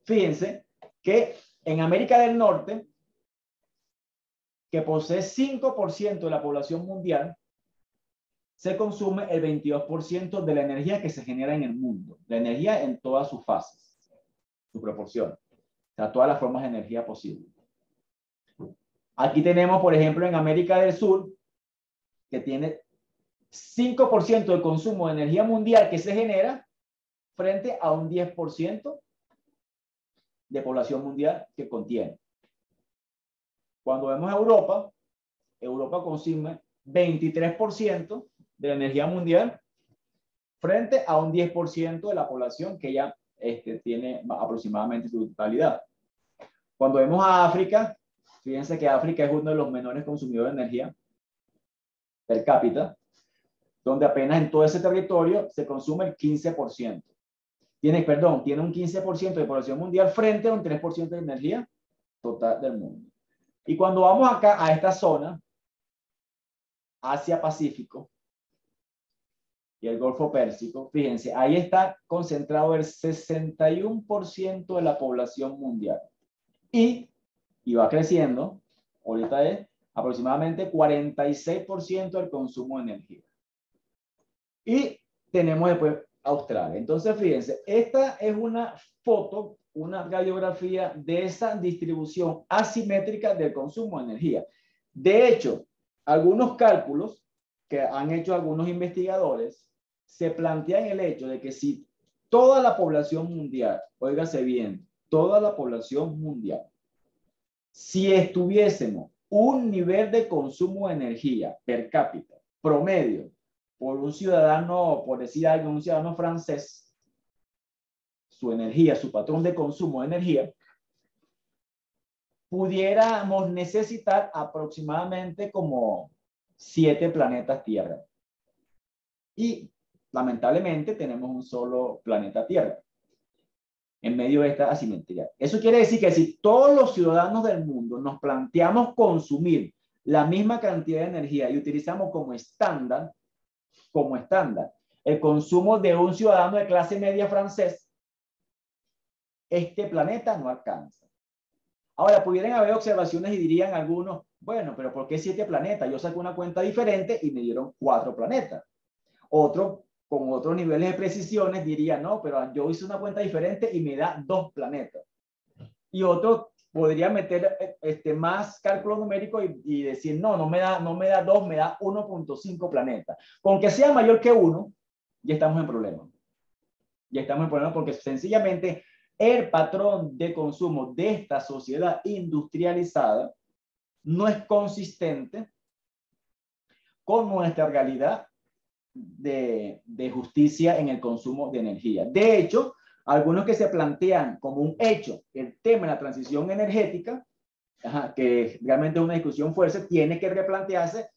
Fíjense que en América del Norte, que posee 5% de la población mundial, se consume el 22% de la energía que se genera en el mundo. La energía en todas sus fases, su proporción. O sea, todas las formas de energía posibles. Aquí tenemos, por ejemplo, en América del Sur, que tiene 5% del consumo de energía mundial que se genera frente a un 10% de población mundial que contiene. Cuando vemos a Europa, Europa consume 23% de la energía mundial frente a un 10% de la población que ya tiene aproximadamente su totalidad. Cuando vemos a África, fíjense que África es uno de los menores consumidores de energía per cápita, donde apenas en todo ese territorio se consume el 15%. Tiene un 15% de población mundial frente a un 3% de energía total del mundo. Y cuando vamos acá a esta zona, Asia-Pacífico y el Golfo Pérsico, fíjense, ahí está concentrado el 61% de la población mundial. Y va creciendo, ahorita es aproximadamente 46% del consumo de energía. Y tenemos después Australia. Entonces, fíjense, esta es una foto, una radiografía de esa distribución asimétrica del consumo de energía. De hecho, algunos cálculos que han hecho algunos investigadores se plantean el hecho de que si toda la población mundial, óigase bien, toda la población mundial, si estuviésemos un nivel de consumo de energía per cápita promedio por un ciudadano, por decir algo, un ciudadano francés, su energía, su patrón de consumo de energía, pudiéramos necesitar aproximadamente como 7 planetas Tierra. Y lamentablemente tenemos un solo planeta Tierra en medio de esta asimetría. Eso quiere decir que si todos los ciudadanos del mundo nos planteamos consumir la misma cantidad de energía y utilizamos como estándar el consumo de un ciudadano de clase media francés, este planeta no alcanza. Ahora, pudieran haber observaciones y dirían algunos, bueno, pero ¿por qué 7 planetas? Yo saqué una cuenta diferente y me dieron 4 planetas. Otro, con otros niveles de precisiones, diría, no, pero yo hice una cuenta diferente y me da 2 planetas. Y otro podría meter más cálculo numérico y decir, no me da 2, me da 1.5 planetas. Con que sea mayor que 1, ya estamos en problema. Ya estamos en problema porque sencillamente el patrón de consumo de esta sociedad industrializada no es consistente con nuestra realidad de justicia en el consumo de energía. De hecho, algunos que se plantean como un hecho el tema de la transición energética, que realmente es una discusión fuerte, tiene que replantearse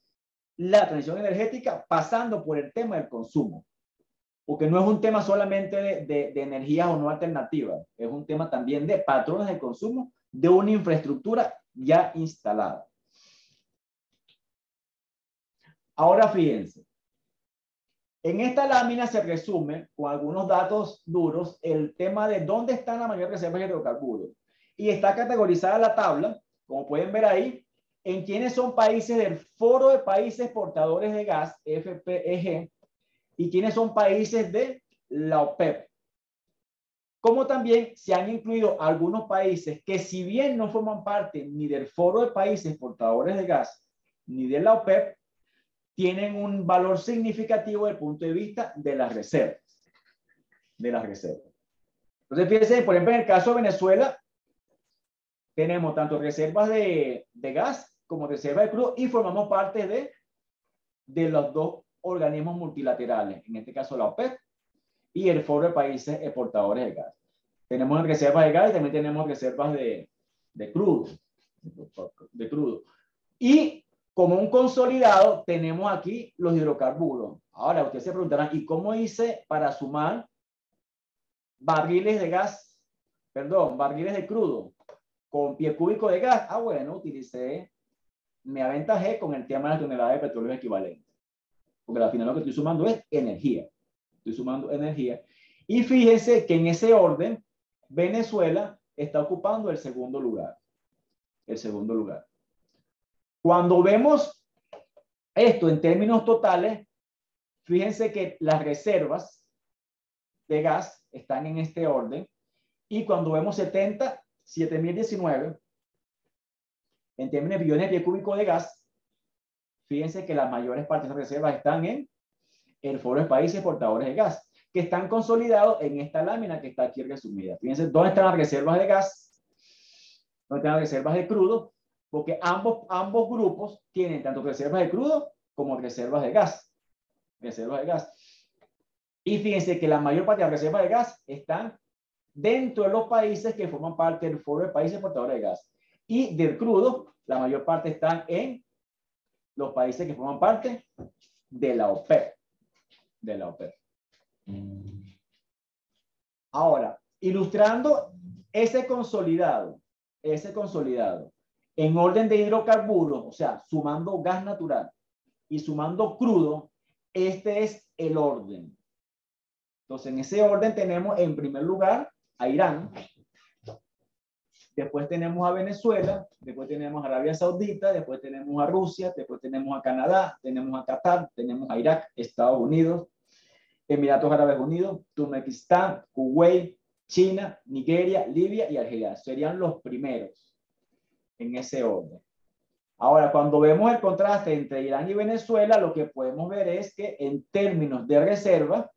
la transición energética pasando por el tema del consumo. Porque no es un tema solamente de energías o no alternativas, es un tema también de patrones de consumo de una infraestructura ya instalada. Ahora fíjense, en esta lámina se resume con algunos datos duros el tema de dónde están las mayores reservas de hidrocarburos. Y está categorizada la tabla, como pueden ver ahí, en quiénes son países del Foro de Países Exportadores de Gas, FPEG, y quiénes son países de la OPEP. Como también se han incluido algunos países que, si bien no forman parte ni del Foro de Países Exportadores de Gas ni de la OPEP, tienen un valor significativo desde el punto de vista de las reservas. Entonces, fíjense, por ejemplo, en el caso de Venezuela, tenemos tanto reservas de gas como reservas de crudo y formamos parte de los 2 organismos multilaterales, en este caso la OPEP y el Foro de Países Exportadores de Gas. Tenemos reservas de gas y también tenemos reservas de crudo. Y como un consolidado tenemos aquí los hidrocarburos. Ahora ustedes se preguntarán, ¿y cómo hice para sumar barriles de crudo con pie cúbico de gas? Bueno, me aventajé con el tema de la tonelada de petróleo equivalente. Porque al final lo que estoy sumando es energía. Estoy sumando energía. Y fíjense que en ese orden, Venezuela está ocupando el segundo lugar. Cuando vemos esto en términos totales, fíjense que las reservas de gas están en este orden. Y cuando vemos 7.019, en términos de billones de pie cúbico de gas, fíjense que las mayores partes de las reservas están en el foro de países exportadores de gas, que están consolidados en esta lámina que está aquí resumida. Fíjense, ¿dónde están las reservas de gas? ¿Dónde están las reservas de crudo? Porque ambos grupos tienen tanto reservas de crudo como reservas de gas. Reservas de gas. Y fíjense que la mayor parte de las reservas de gas están dentro de los países que forman parte del foro de países exportadores de gas. Y del crudo, la mayor parte están en los países que forman parte de la OPEP. De la OPEP. Ahora, ilustrando ese consolidado en orden de hidrocarburos, o sea, sumando gas natural y sumando crudo, este es el orden. Entonces, en ese orden tenemos en primer lugar a Irán, después tenemos a Venezuela, después tenemos a Arabia Saudita, después tenemos a Rusia, después tenemos a Canadá, tenemos a Qatar, tenemos a Irak, Estados Unidos, Emiratos Árabes Unidos, Turkmenistán, Kuwait, China, Nigeria, Libia y Argelia. Serían los primeros en ese orden. Ahora, cuando vemos el contraste entre Irán y Venezuela, lo que podemos ver es que en términos de reserva,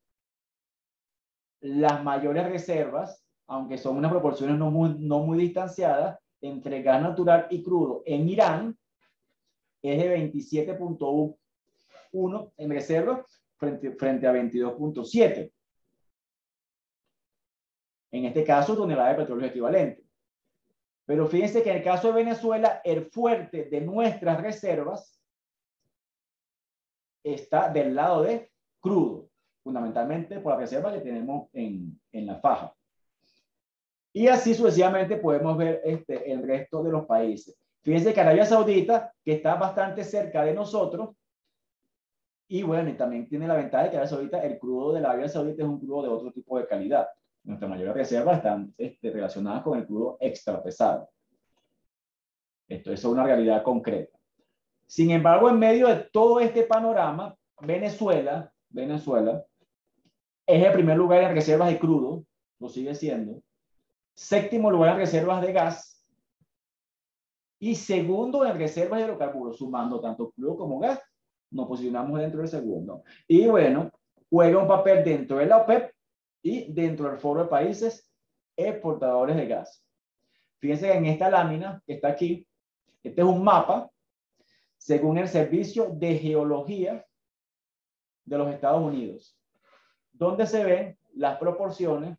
las mayores reservas, aunque son unas proporciones no muy distanciadas, entre gas natural y crudo en Irán, es de 27.1 en reserva frente a 22.7. En este caso, toneladas de petróleo equivalente. Pero fíjense que en el caso de Venezuela, el fuerte de nuestras reservas está del lado de crudo, fundamentalmente por la reserva que tenemos en la faja. Y así sucesivamente podemos ver el resto de los países. Fíjense que Arabia Saudita, que está bastante cerca de nosotros, y bueno, y también tiene la ventaja de que Arabia Saudita, el crudo de la Arabia Saudita es un crudo de otro tipo de calidad. Nuestras mayores reservas están relacionadas con el crudo extra pesado. Esto es una realidad concreta. Sin embargo, en medio de todo este panorama, Venezuela es el primer lugar en reservas de crudo, lo sigue siendo. Séptimo lugar en reservas de gas. Y segundo en reservas de hidrocarburos, sumando tanto crudo como gas, nos posicionamos dentro del segundo. Y bueno, juega un papel dentro de la OPEP y dentro del foro de países exportadores de gas. Fíjense que en esta lámina que está aquí, este es un mapa según el Servicio de Geología de los Estados Unidos, donde se ven las proporciones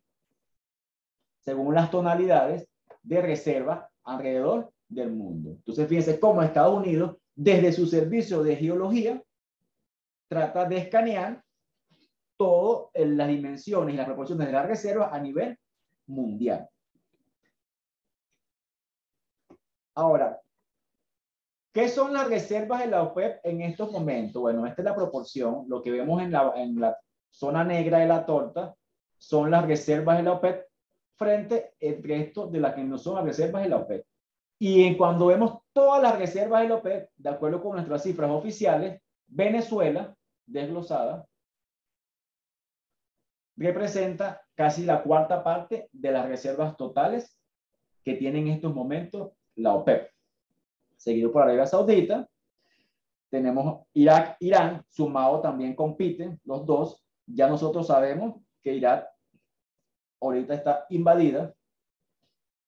según las tonalidades de reserva alrededor del mundo. Entonces, fíjense cómo Estados Unidos, desde su Servicio de Geología, trata de escanear todas las dimensiones y las proporciones de las reservas a nivel mundial. Ahora, ¿qué son las reservas de la OPEP en estos momentos? Bueno, esta es la proporción. Lo que vemos en la zona negra de la torta son las reservas de la OPEP frente al resto de las que no son las reservas de la OPEP. Y cuando vemos todas las reservas de la OPEP, de acuerdo con nuestras cifras oficiales, Venezuela, desglosada, representa casi la cuarta parte de las reservas totales que tiene en estos momentos la OPEP. Seguido por Arabia Saudita, tenemos Irak, Irán, sumado también compiten los dos. Ya nosotros sabemos que Irak ahorita está invadida.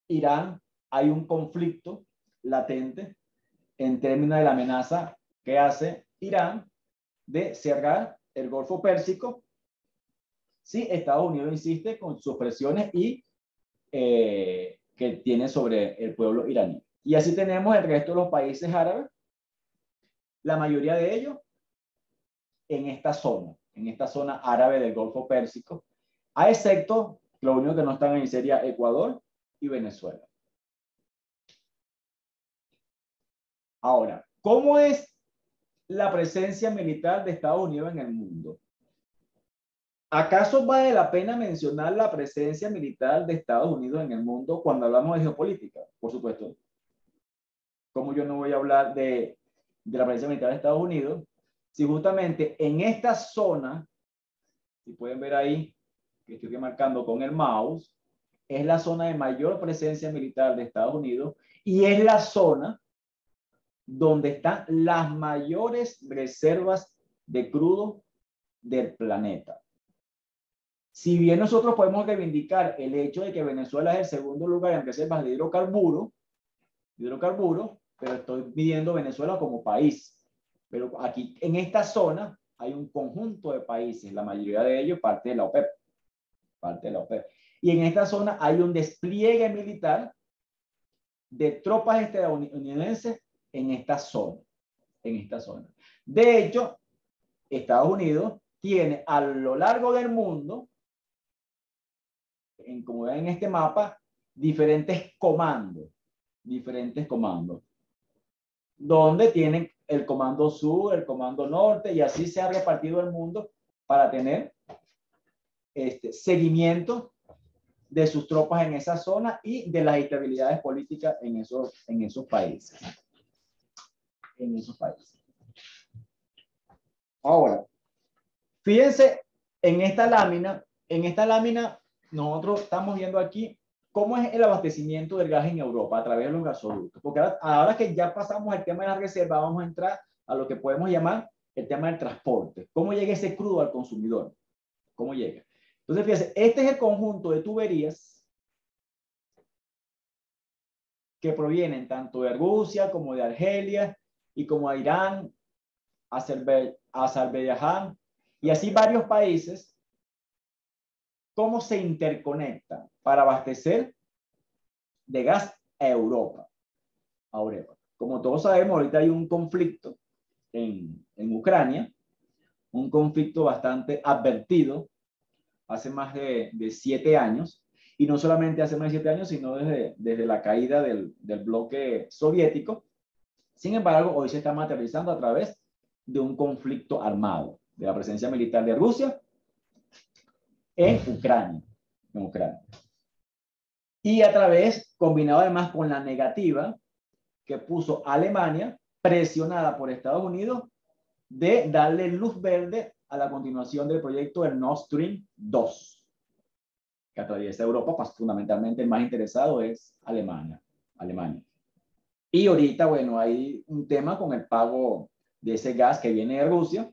Irán, hay un conflicto latente en términos de la amenaza que hace Irán de cerrar el Golfo Pérsico. Sí, Estados Unidos insiste con sus presiones y que tiene sobre el pueblo iraní. Y así tenemos el resto de los países árabes, la mayoría de ellos en esta zona árabe del Golfo Pérsico, a excepto, lo único que no están ahí sería Ecuador y Venezuela. Ahora, ¿cómo es la presencia militar de Estados Unidos en el mundo? ¿Acaso vale la pena mencionar la presencia militar de Estados Unidos en el mundo cuando hablamos de geopolítica? Por supuesto. ¿Cómo yo no voy a hablar de la presencia militar de Estados Unidos? Si justamente en esta zona, si pueden ver ahí, que estoy marcando con el mouse, es la zona de mayor presencia militar de Estados Unidos y es la zona donde están las mayores reservas de crudo del planeta. Si bien nosotros podemos reivindicar el hecho de que Venezuela es el segundo lugar en reservas de hidrocarburos, pero estoy midiendo Venezuela como país. Pero aquí, en esta zona, hay un conjunto de países, la mayoría de ellos parte de la OPEP. Y en esta zona hay un despliegue militar de tropas estadounidenses en esta zona. De hecho, Estados Unidos tiene a lo largo del mundo, como ven en este mapa, diferentes comandos, donde tienen el comando sur, el comando norte, y así se ha repartido el mundo para tener seguimiento de sus tropas en esa zona y de las estabilidades políticas en esos países. Ahora, fíjense en esta lámina. Nosotros estamos viendo aquí cómo es el abastecimiento del gas en Europa a través de los gasoductos. Porque ahora que ya pasamos el tema de la reserva, vamos a entrar a lo que podemos llamar el tema del transporte. ¿Cómo llega ese crudo al consumidor? ¿Cómo llega? Entonces, fíjense, este es el conjunto de tuberías que provienen tanto de Rusia como de Argelia y como de Irán, Azerbaiyán y así varios países. ¿Cómo se interconectan para abastecer de gas a Europa? Como todos sabemos, ahorita hay un conflicto en Ucrania, un conflicto bastante advertido hace más de 7 años, y no solamente hace más de 7 años, sino desde la caída del bloque soviético. Sin embargo, hoy se está materializando a través de un conflicto armado, de la presencia militar de Rusia en Ucrania. Y a través, combinado además con la negativa que puso Alemania, presionada por Estados Unidos, de darle luz verde a la continuación del proyecto del Nord Stream 2, que atraviesa Europa. Pues, fundamentalmente el más interesado es Alemania. Y ahorita, bueno, hay un tema con el pago de ese gas que viene de Rusia,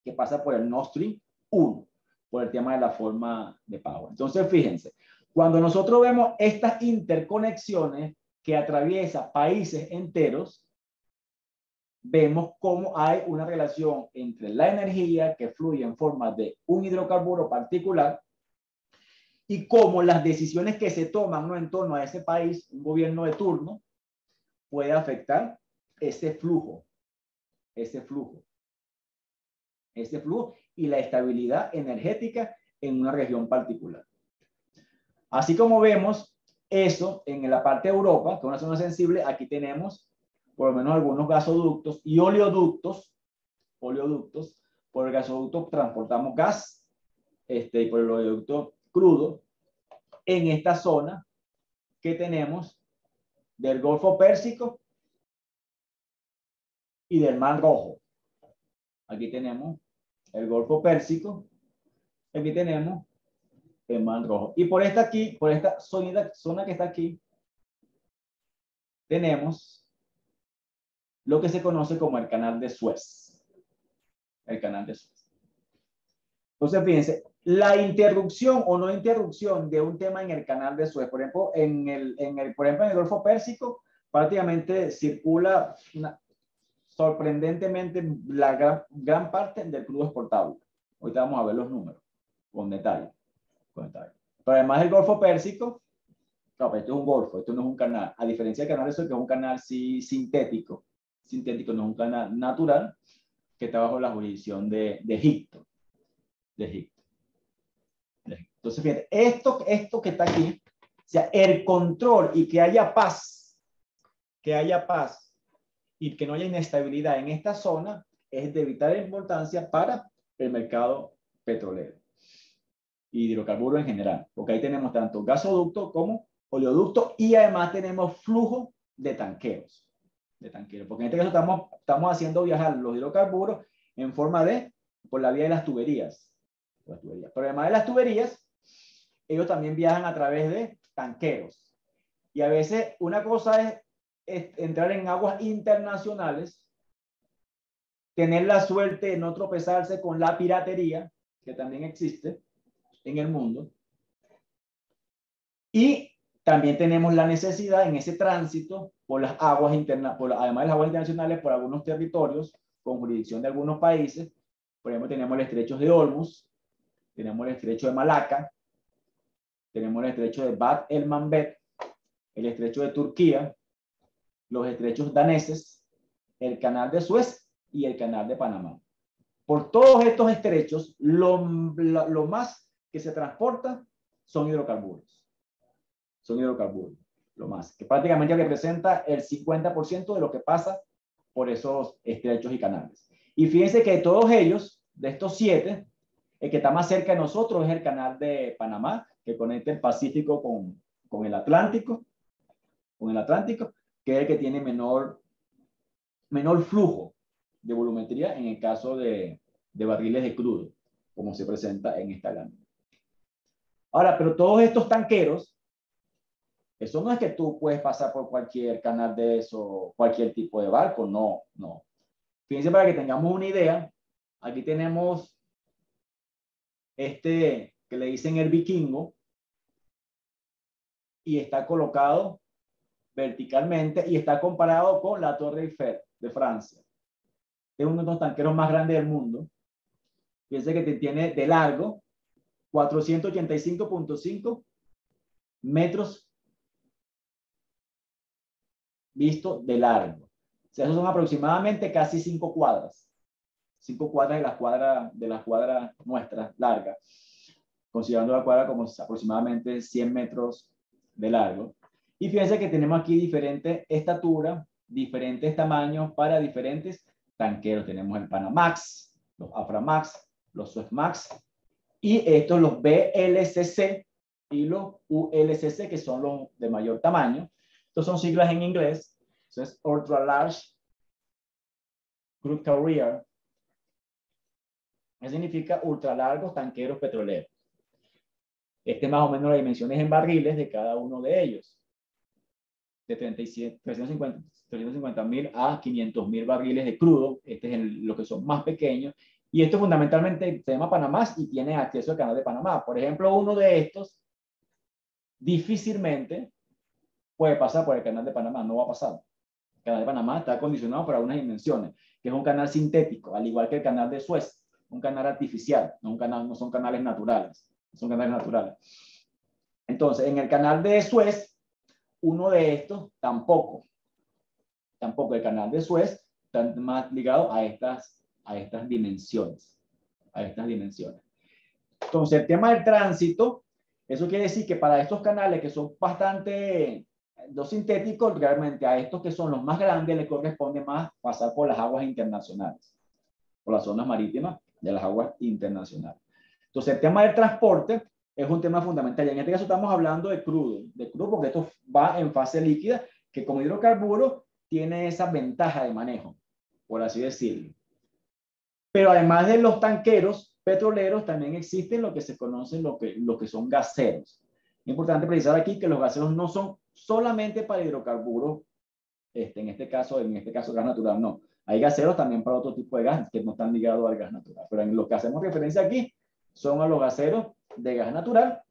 que pasa por el Nord Stream 1, por el tema de la forma de pago. Entonces, fíjense, cuando nosotros vemos estas interconexiones que atraviesan países enteros, vemos cómo hay una relación entre la energía que fluye en forma de un hidrocarburo particular y cómo las decisiones que se toman, ¿no?, en torno a ese país, un gobierno de turno, puede afectar ese flujo y la estabilidad energética en una región particular. Así como vemos eso en la parte de Europa, que es una zona sensible, aquí tenemos por lo menos algunos gasoductos y oleoductos. Por el gasoducto transportamos gas, y por el oleoducto crudo, en esta zona que tenemos del Golfo Pérsico y del Mar Rojo. Aquí tenemos el Golfo Pérsico, aquí tenemos el Mar Rojo. Y por esta zona que está aquí, tenemos lo que se conoce como el Canal de Suez. Entonces, fíjense, la interrupción o no interrupción de un tema en el Canal de Suez, por ejemplo, en el Golfo Pérsico, prácticamente circula sorprendentemente la gran parte del crudo exportable. Ahorita vamos a ver los números con detalle. Pero además del Golfo Pérsico, no, pero esto es un golfo, esto no es un canal. A diferencia del Canal de Suez, que es un canal sintético, no es un canal natural, que está bajo la jurisdicción de Egipto. Entonces, fíjate, esto que está aquí, o sea, el control y que haya paz y que no haya inestabilidad en esta zona es de vital importancia para el mercado petrolero y hidrocarburos en general, porque ahí tenemos tanto gasoducto como oleoducto y además tenemos flujo de tanqueros, porque en este caso estamos haciendo viajar los hidrocarburos en forma por la vía de las tuberías. Pero además de las tuberías, ellos también viajan a través de tanqueros. Y a veces una cosa es entrar en aguas internacionales tener la suerte de no tropezarse con la piratería, que también existe en el mundo. Y también tenemos la necesidad en ese tránsito por las aguas internas, además de las aguas internacionales, por algunos territorios con jurisdicción de algunos países. Por ejemplo, tenemos el estrecho de Hormuz, tenemos el estrecho de Malaca, tenemos el estrecho de Bab el-Mandeb, el estrecho de Turquía, los estrechos daneses, el canal de Suez y el canal de Panamá. Por todos estos estrechos, lo más que se transporta son hidrocarburos. Son hidrocarburos, lo más, que prácticamente representa el 50% de lo que pasa por esos estrechos y canales. Y fíjense que de todos ellos, de estos 7, el que está más cerca de nosotros es el canal de Panamá, que conecta el Pacífico con el Atlántico, que es el que tiene menor flujo de volumetría en el caso de barriles de crudo, como se presenta en esta lámina. Ahora, pero todos estos tanqueros, eso no es que tú puedes pasar por cualquier canal de eso, cualquier tipo de barco, no, no. Fíjense, para que tengamos una idea, aquí tenemos que le dicen el Vikingo, y está colocado verticalmente y está comparado con la Torre Eiffel de Francia. Es uno de los tanqueros más grandes del mundo. Fíjense que tiene de largo 485.5 metros visto de largo. O sea, esos son aproximadamente casi 5 cuadras. 5 cuadras de las cuadras nuestras largas, considerando la cuadra como aproximadamente 100 metros de largo. Y fíjense que tenemos aquí diferentes estaturas, diferentes tamaños para diferentes tanqueros. Tenemos el Panamax, los Aframax, los Suezmax, y estos los BLCC y los ULCC, que son los de mayor tamaño. Estos son siglas en inglés. Entonces, Ultra Large Crude Carrier. ¿Qué significa ultra largos tanqueros petroleros? Este es más o menos las dimensiones en barriles de cada uno de ellos. De 350.000 a 500.000 barriles de crudo. Este es lo que son más pequeños. Y esto fundamentalmente se llama Panamá y tiene acceso al canal de Panamá. Por ejemplo, uno de estos difícilmente puede pasar por el canal de Panamá. No va a pasar. El canal de Panamá está acondicionado para unas dimensiones, que es un canal sintético, al igual que el canal de Suez. Un canal artificial, no son canales naturales. Son canales naturales. Entonces, en el canal de Suez, uno de estos tampoco el canal de Suez está más ligado a estas dimensiones. Entonces, el tema del tránsito, eso quiere decir que para estos canales que son bastante los sintéticos, realmente a estos que son los más grandes les corresponde más pasar por las aguas internacionales, por las zonas marítimas de las aguas internacionales. Entonces, el tema del transporte es un tema fundamental. Y en este caso estamos hablando de crudo porque esto va en fase líquida, que como hidrocarburo tiene esa ventaja de manejo, por así decirlo. Pero además de los tanqueros petroleros, también existen lo que se conocen lo que son gaseros. Es importante precisar aquí que los gaseros no son solamente para hidrocarburos, en este caso gas natural, no. Hay gaseros también para otro tipo de gas que no están ligados al gas natural. Pero en lo que hacemos referencia aquí son a los gaseros de gas natural.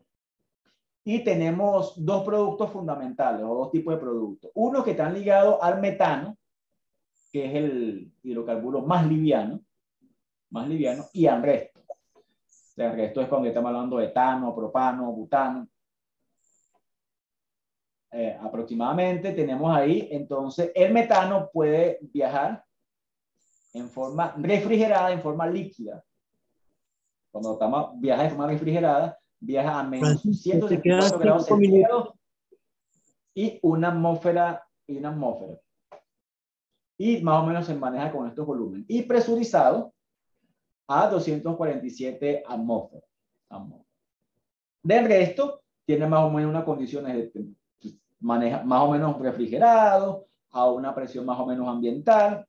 Y tenemos dos productos fundamentales, o dos tipos de productos. Uno que están ligados al metano, que es el hidrocarburo más liviano, y al resto. O sea, el resto es cuando estamos hablando de etano, propano, butano. Aproximadamente tenemos ahí, entonces, el metano puede viajar en forma refrigerada, en forma líquida. Cuando viaja de forma refrigerada, viaja a menos 164 grados centígrados y una atmósfera. Y más o menos se maneja con estos volúmenes. Y presurizado a 247 atmósferas. Del resto, tiene más o menos unas condiciones de maneja más o menos refrigerado, a una presión más o menos ambiental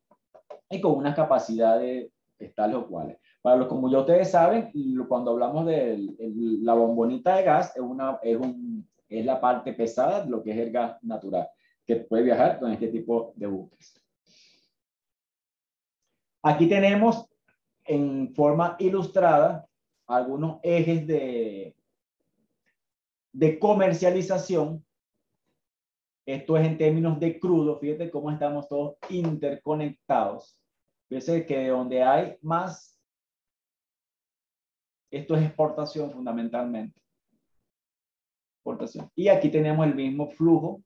y con unas capacidades tales o cuales. Como ya ustedes saben, cuando hablamos de la bombonita de gas, es la parte pesada de lo que es el gas natural, que puede viajar con este tipo de buques. Aquí tenemos en forma ilustrada algunos ejes de comercialización. Esto es en términos de crudo. Fíjate cómo estamos todos interconectados. Fíjate que donde hay más, esto es exportación fundamentalmente. Exportación. Y aquí tenemos el mismo flujo,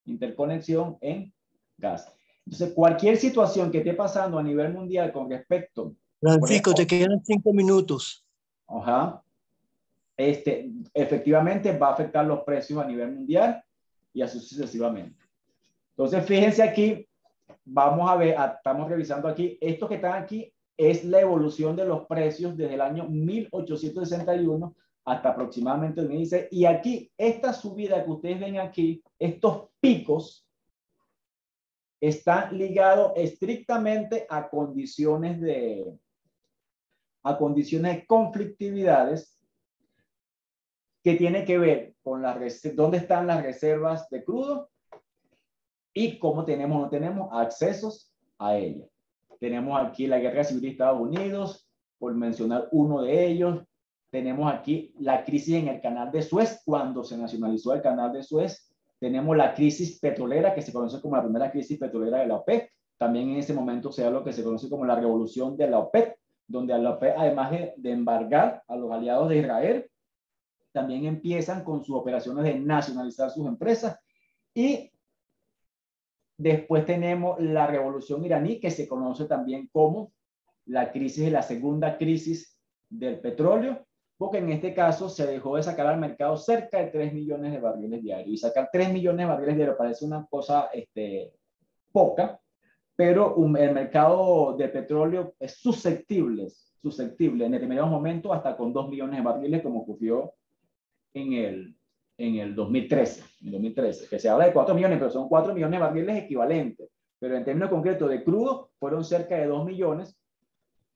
interconexión en gas. Entonces, cualquier situación que esté pasando a nivel mundial con respecto... Francisco, te quedan 5 minutos. Ajá. Efectivamente va a afectar los precios a nivel mundial y así sucesivamente. Entonces, fíjense aquí, vamos a ver, estamos revisando aquí, estos que están aquí es la evolución de los precios desde el año 1861 hasta aproximadamente 2016. Y aquí, esta subida que ustedes ven aquí, estos picos, están ligados estrictamente a condiciones de conflictividades que tiene que ver con dónde están las reservas de crudo y cómo tenemos o no tenemos accesos a ellas. Tenemos aquí la guerra civil de Estados Unidos, por mencionar uno de ellos. Tenemos aquí la crisis en el canal de Suez, cuando se nacionalizó el canal de Suez. Tenemos la crisis petrolera, que se conoce como la primera crisis petrolera de la OPEP. También en ese momento se da lo que se conoce como la revolución de la OPEP, donde la OPEP, además de embargar a los aliados de Israel, también empiezan con sus operaciones de nacionalizar sus empresas. Y después tenemos la revolución iraní, que se conoce también como la segunda crisis del petróleo, porque en este caso se dejó de sacar al mercado cerca de 3 millones de barriles diarios. Y sacar 3 millones de barriles diarios parece una cosa poca, pero el mercado de petróleo es susceptible en determinados momentos hasta con 2 millones de barriles, como ocurrió en el 2013, que se habla de 4 millones, pero son 4 millones de barriles equivalentes. Pero en términos concretos de crudo, fueron cerca de 2 millones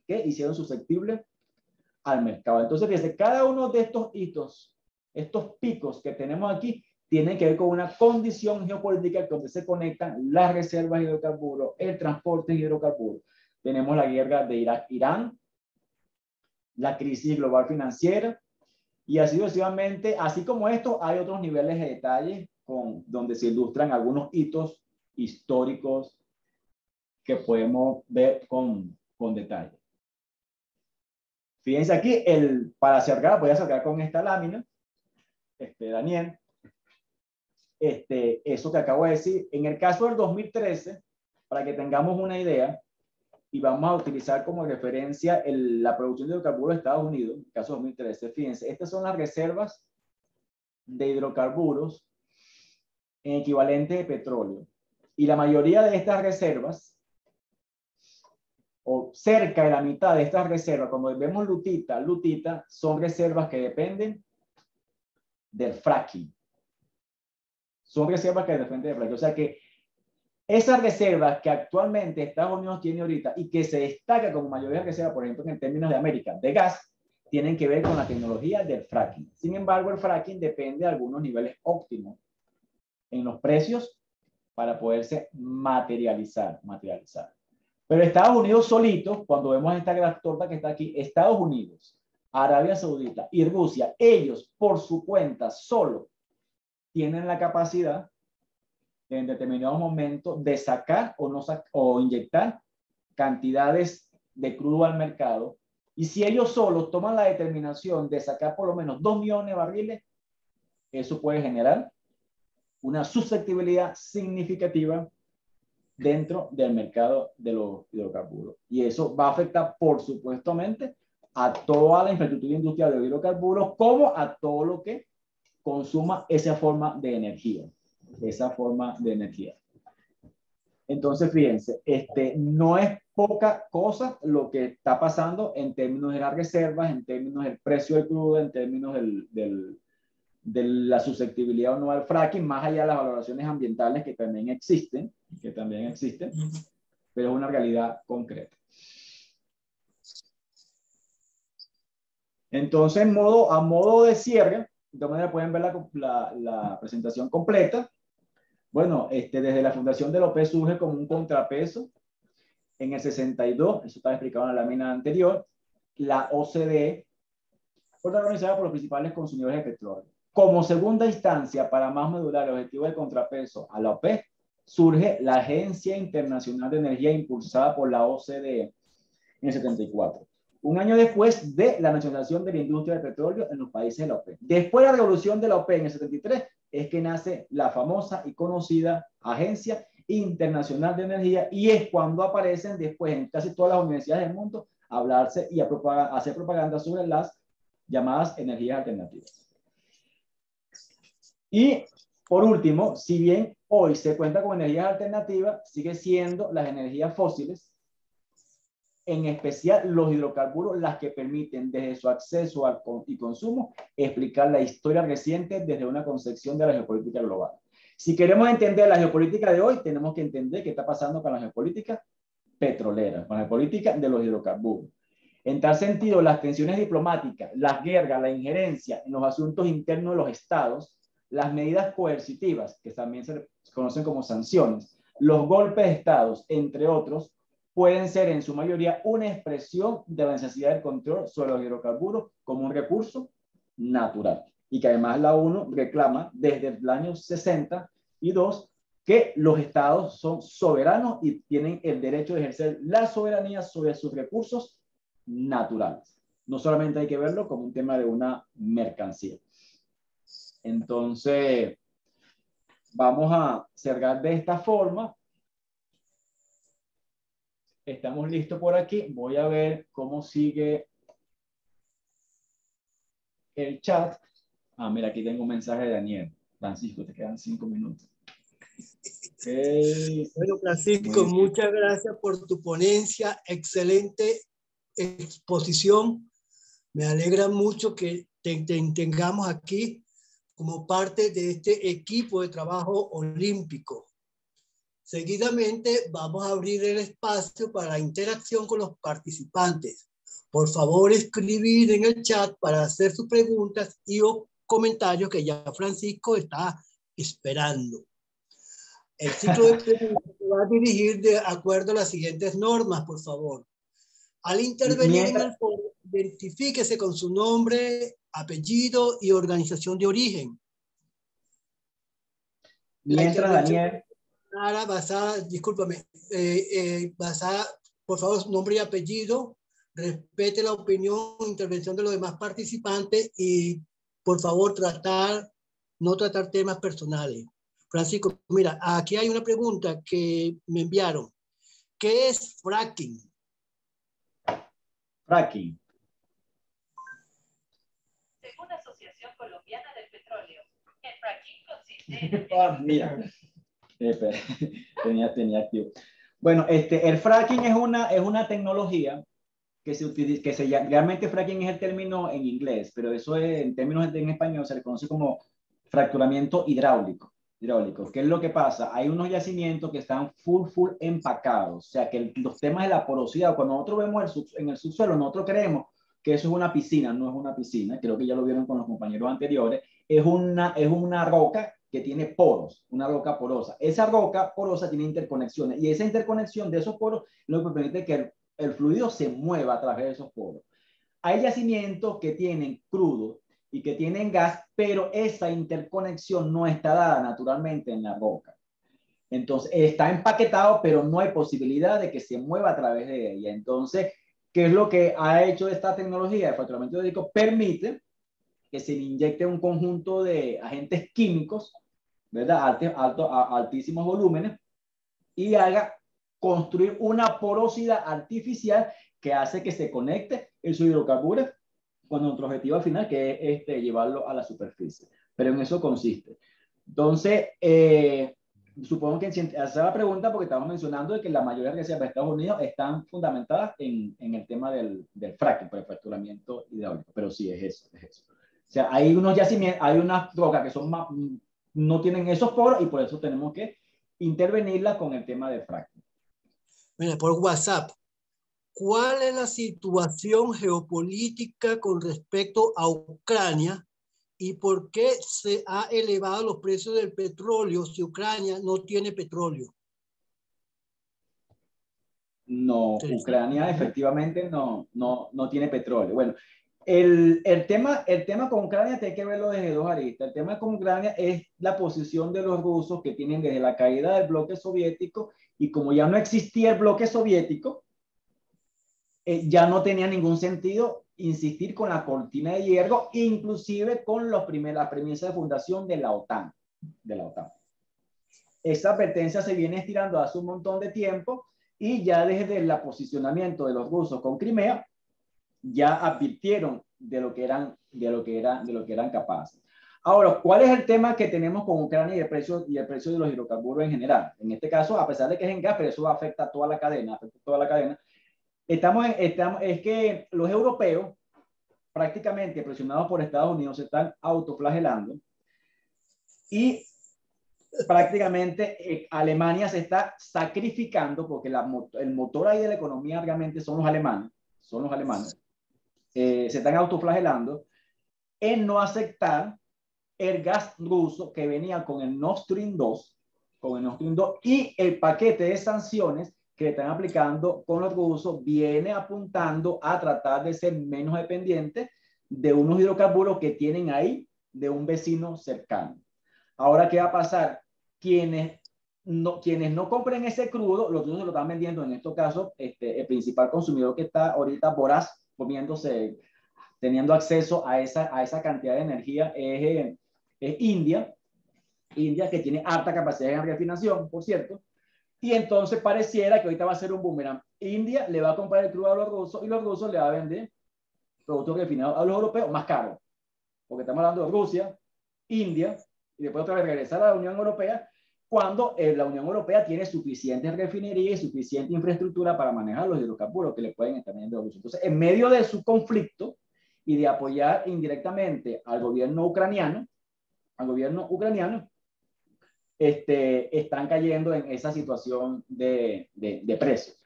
que hicieron susceptible al mercado. Entonces, desde cada uno de estos hitos, estos picos que tenemos aquí, tienen que ver con una condición geopolítica donde se conectan las reservas de hidrocarburos, el transporte de hidrocarburos. Tenemos la guerra de Irak-Irán, la crisis global financiera, y así sucesivamente. Así como esto, hay otros niveles de detalle donde se ilustran algunos hitos históricos que podemos ver con detalle. Fíjense aquí, para cerrar, voy a cerrar con esta lámina, Daniel, eso que acabo de decir. En el caso del 2013, para que tengamos una idea, y vamos a utilizar como referencia la producción de hidrocarburos de Estados Unidos, en el caso 2013, fíjense, estas son las reservas de hidrocarburos en equivalente de petróleo. Y la mayoría de estas reservas, o cerca de la mitad de estas reservas, cuando vemos lutita, son reservas que dependen del fracking. Son reservas que dependen del fracking. O sea que esas reservas que actualmente Estados Unidos tiene ahorita y que se destaca como mayoría de reservas, por ejemplo, en términos de América, de gas, tienen que ver con la tecnología del fracking. Sin embargo, el fracking depende de algunos niveles óptimos en los precios para poderse materializar. Pero Estados Unidos solito, cuando vemos esta gran torta que está aquí, Estados Unidos, Arabia Saudita y Rusia, ellos por su cuenta solo tienen la capacidad en determinados momentos de sacar o inyectar cantidades de crudo al mercado. Y si ellos solos toman la determinación de sacar por lo menos 2 millones de barriles, eso puede generar una susceptibilidad significativa dentro del mercado de los hidrocarburos. Y eso va a afectar, por supuestamente, a toda la infraestructura industrial de hidrocarburos, como a todo lo que consuma esa forma de energía. Entonces, fíjense, no es poca cosa lo que está pasando en términos de las reservas, en términos del precio del crudo, en términos de la susceptibilidad o no al fracking, más allá de las valoraciones ambientales que también existen, pero es una realidad concreta. Entonces, a modo de cierre, de manera pueden ver la presentación completa. Bueno, desde la fundación de la OPEP surge como un contrapeso En el 62, eso estaba explicado en la lámina anterior, la OCDE fue organizada por los principales consumidores de petróleo. Como segunda instancia, para más medular el objetivo de contrapeso a la OPEP, surge la Agencia Internacional de Energía impulsada por la OCDE en el 74. Un año después de la nacionalización de la industria del petróleo en los países de la OPEP. Después de la revolución de la OPEP en el 73, es que nace la famosa y conocida Agencia Internacional de Energía, y es cuando aparecen después en casi todas las universidades del mundo hablarse y hacer propaganda sobre las llamadas energías alternativas. Y por último, si bien hoy se cuenta con energías alternativas, sigue siendo las energías fósiles, en especial los hidrocarburos, las que permiten desde su acceso y consumo explicar la historia reciente desde una concepción de la geopolítica global. Si queremos entender la geopolítica de hoy, tenemos que entender qué está pasando con la geopolítica petrolera, con la geopolítica de los hidrocarburos. En tal sentido, las tensiones diplomáticas, las guerras, la injerencia en los asuntos internos de los estados, las medidas coercitivas, que también se conocen como sanciones, los golpes de estados, entre otros, pueden ser en su mayoría una expresión de la necesidad del control sobre los hidrocarburos como un recurso natural. Y que además la ONU reclama desde el año 62 que los estados son soberanos y tienen el derecho de ejercer la soberanía sobre sus recursos naturales. No solamente hay que verlo como un tema de una mercancía. Entonces, vamos a cerrar de esta forma. Estamos listos por aquí. Voy a ver cómo sigue el chat. Ah, mira, aquí tengo un mensaje de Daniel. Francisco, te quedan 5 minutos. Okay. Bueno, Francisco, muchas gracias por tu ponencia. Excelente exposición. Me alegra mucho que tengamos aquí como parte de este equipo de trabajo olímpico. Seguidamente vamos a abrir el espacio para la interacción con los participantes. Por favor, escribir en el chat para hacer sus preguntas y o comentarios que ya Francisco está esperando. El ciclo de preguntas se va a dirigir de acuerdo a las siguientes normas, por favor. Al intervenir en el foro, identifíquese con su nombre, apellido y organización de origen. Mientras, Daniel. Basada, discúlpame, basada, por favor, nombre y apellido, respete la opinión o intervención de los demás participantes y, por favor, no tratar temas personales. Francisco, mira, aquí hay una pregunta que me enviaron. ¿Qué es fracking? Fracking. Según la Asociación Colombiana del Petróleo, el fracking consiste en... Mira. Tenía activo. Bueno, el fracking es una tecnología que se utiliza, realmente fracking es el término en inglés, pero eso en términos en español se le conoce como fracturamiento hidráulico. ¿Qué es lo que pasa? Hay unos yacimientos que están full empacados, o sea que los temas de la porosidad, cuando nosotros vemos en el subsuelo, nosotros creemos que eso es una piscina, no es una piscina, creo que ya lo vieron con los compañeros anteriores, es una roca que tiene poros, una roca porosa. Esa roca porosa tiene interconexiones y esa interconexión de esos poros lo que permite que el fluido se mueva a través de esos poros. Hay yacimientos que tienen crudo y que tienen gas, pero esa interconexión no está dada naturalmente en la roca. Entonces, está empaquetado, pero no hay posibilidad de que se mueva a través de ella. Entonces, ¿qué es lo que ha hecho esta tecnología de fracturamiento hidráulico? Permite que se le inyecte un conjunto de agentes químicos, ¿verdad? Altísimos volúmenes, y haga construir una porosidad artificial que hace que se conecte esos hidrocarburos con nuestro objetivo al final, que es llevarlo a la superficie. Pero en eso consiste. Entonces, supongo que hacer la pregunta porque estamos mencionando de que la mayoría de las reservas de Estados Unidos están fundamentadas en el tema del fracking, por el fracturamiento hidráulico. Pero sí, es eso. O sea, hay unos yacimientos, hay unas rocas que son no tienen esos poros y por eso tenemos que intervenirla con el tema del fracking. Mira, por WhatsApp. ¿Cuál es la situación geopolítica con respecto a Ucrania y por qué se ha elevado los precios del petróleo si Ucrania no tiene petróleo? No, Ucrania efectivamente no tiene petróleo. Bueno, el tema con Ucrania hay que verlo desde dos aristas. El tema con Ucrania es la posición de los rusos que tienen desde la caída del bloque soviético, y como ya no existía el bloque soviético, ya no tenía ningún sentido insistir con la cortina de hierro, inclusive con la premisa de fundación de la OTAN. Esta advertencia se viene estirando hace un montón de tiempo, y ya desde el posicionamiento de los rusos con Crimea ya advirtieron de lo que eran capaces. Ahora, ¿cuál es el tema que tenemos con Ucrania y el precio de los hidrocarburos en general? En este caso, a pesar de que es en gas, pero eso afecta a toda la cadena, es que los europeos, prácticamente presionados por Estados Unidos, se están autoflagelando, y prácticamente Alemania se está sacrificando, porque el motor ahí de la economía realmente son los alemanes, se están autoflagelando en no aceptar el gas ruso que venía con el Nord Stream 2, y el paquete de sanciones que están aplicando con los rusos viene apuntando a tratar de ser menos dependientes de unos hidrocarburos que tienen ahí de un vecino cercano. Ahora, ¿qué va a pasar? Quienes no compren ese crudo, los rusos lo están vendiendo, en estos casos, el principal consumidor que está ahorita voraz, teniendo acceso a esa cantidad de energía es India, que tiene alta capacidad de refinación, por cierto. Y entonces pareciera que ahorita va a ser un boomerang. India le va a comprar el crudo a los rusos, y los rusos le van a vender productos refinados a los europeos más caros, porque estamos hablando de Rusia, India, y después otra vez regresar a la Unión Europea, cuando la Unión Europea tiene suficiente refinería y suficiente infraestructura para manejar los hidrocarburos que le pueden estar vendiendo a Rusia. Entonces, en medio de su conflicto y de apoyar indirectamente al gobierno ucraniano, están cayendo en esa situación de precios.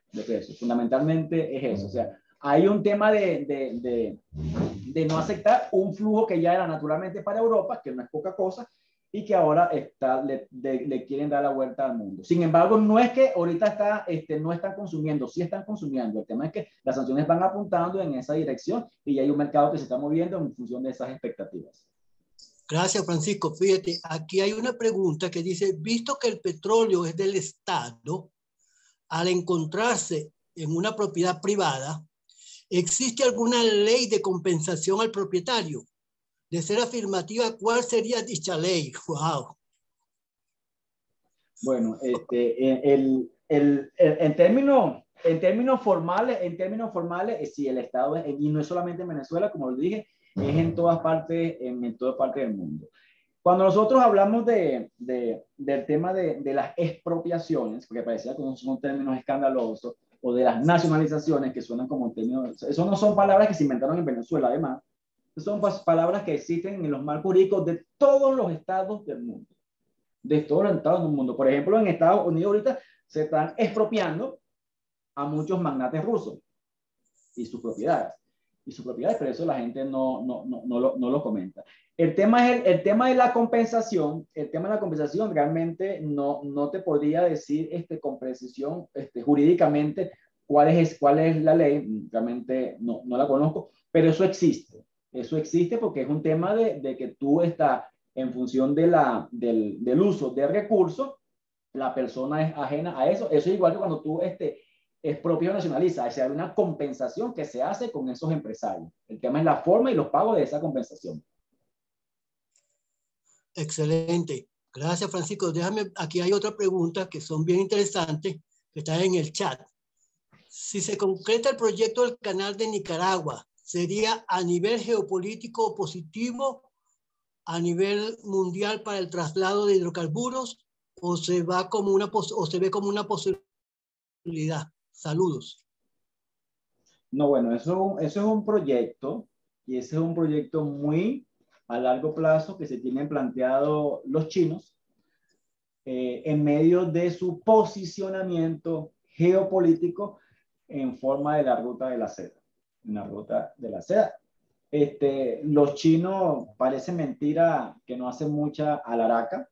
Fundamentalmente es eso. O sea, hay un tema de no aceptar un flujo que ya era naturalmente para Europa, que no es poca cosa, y que ahora le quieren dar la vuelta al mundo. Sin embargo, no es que ahorita no están consumiendo, sí están consumiendo. El tema es que las sanciones van apuntando en esa dirección, y hay un mercado que se está moviendo en función de esas expectativas. Gracias, Francisco. Fíjate, aquí hay una pregunta que dice, visto que el petróleo es del Estado, al encontrarse en una propiedad privada, ¿existe alguna ley de compensación al propietario? De ser afirmativa, ¿cuál sería dicha ley? ¡Wow! Bueno, en términos formales, sí, el Estado, y no es solamente en Venezuela, como lo dije, es en todas partes del mundo. Cuando nosotros hablamos del tema de las expropiaciones, porque parecía que son términos escandalosos, o de las nacionalizaciones, que suenan como términos, eso no son palabras que se inventaron en Venezuela, además, son palabras que existen en los marcos jurídicos de todos los estados del mundo. Por ejemplo, en Estados Unidos ahorita se están expropiando a muchos magnates rusos y sus propiedades, pero eso la gente no lo comenta. El tema de la compensación, realmente no te podría decir con precisión jurídicamente cuál es la ley, realmente no la conozco, pero eso existe porque es un tema de que tú estás en función del uso de recursos, la persona es ajena a eso. Eso es igual que cuando tú expropias o nacionalizas, o sea, hay una compensación que se hace con esos empresarios. El tema es la forma y los pagos de esa compensación. Excelente. Gracias, Francisco. Déjame, aquí hay otra pregunta que son bien interesantes, que están en el chat. Si se concreta el proyecto del canal de Nicaragua, ¿sería a nivel geopolítico positivo, a nivel mundial para el traslado de hidrocarburos, o se ve como una posibilidad? Saludos. No, bueno, eso es un proyecto, y ese es un proyecto muy a largo plazo que se tienen planteado los chinos en medio de su posicionamiento geopolítico en forma de la ruta de la seda. Los chinos, parece mentira que no hacen mucha alaraca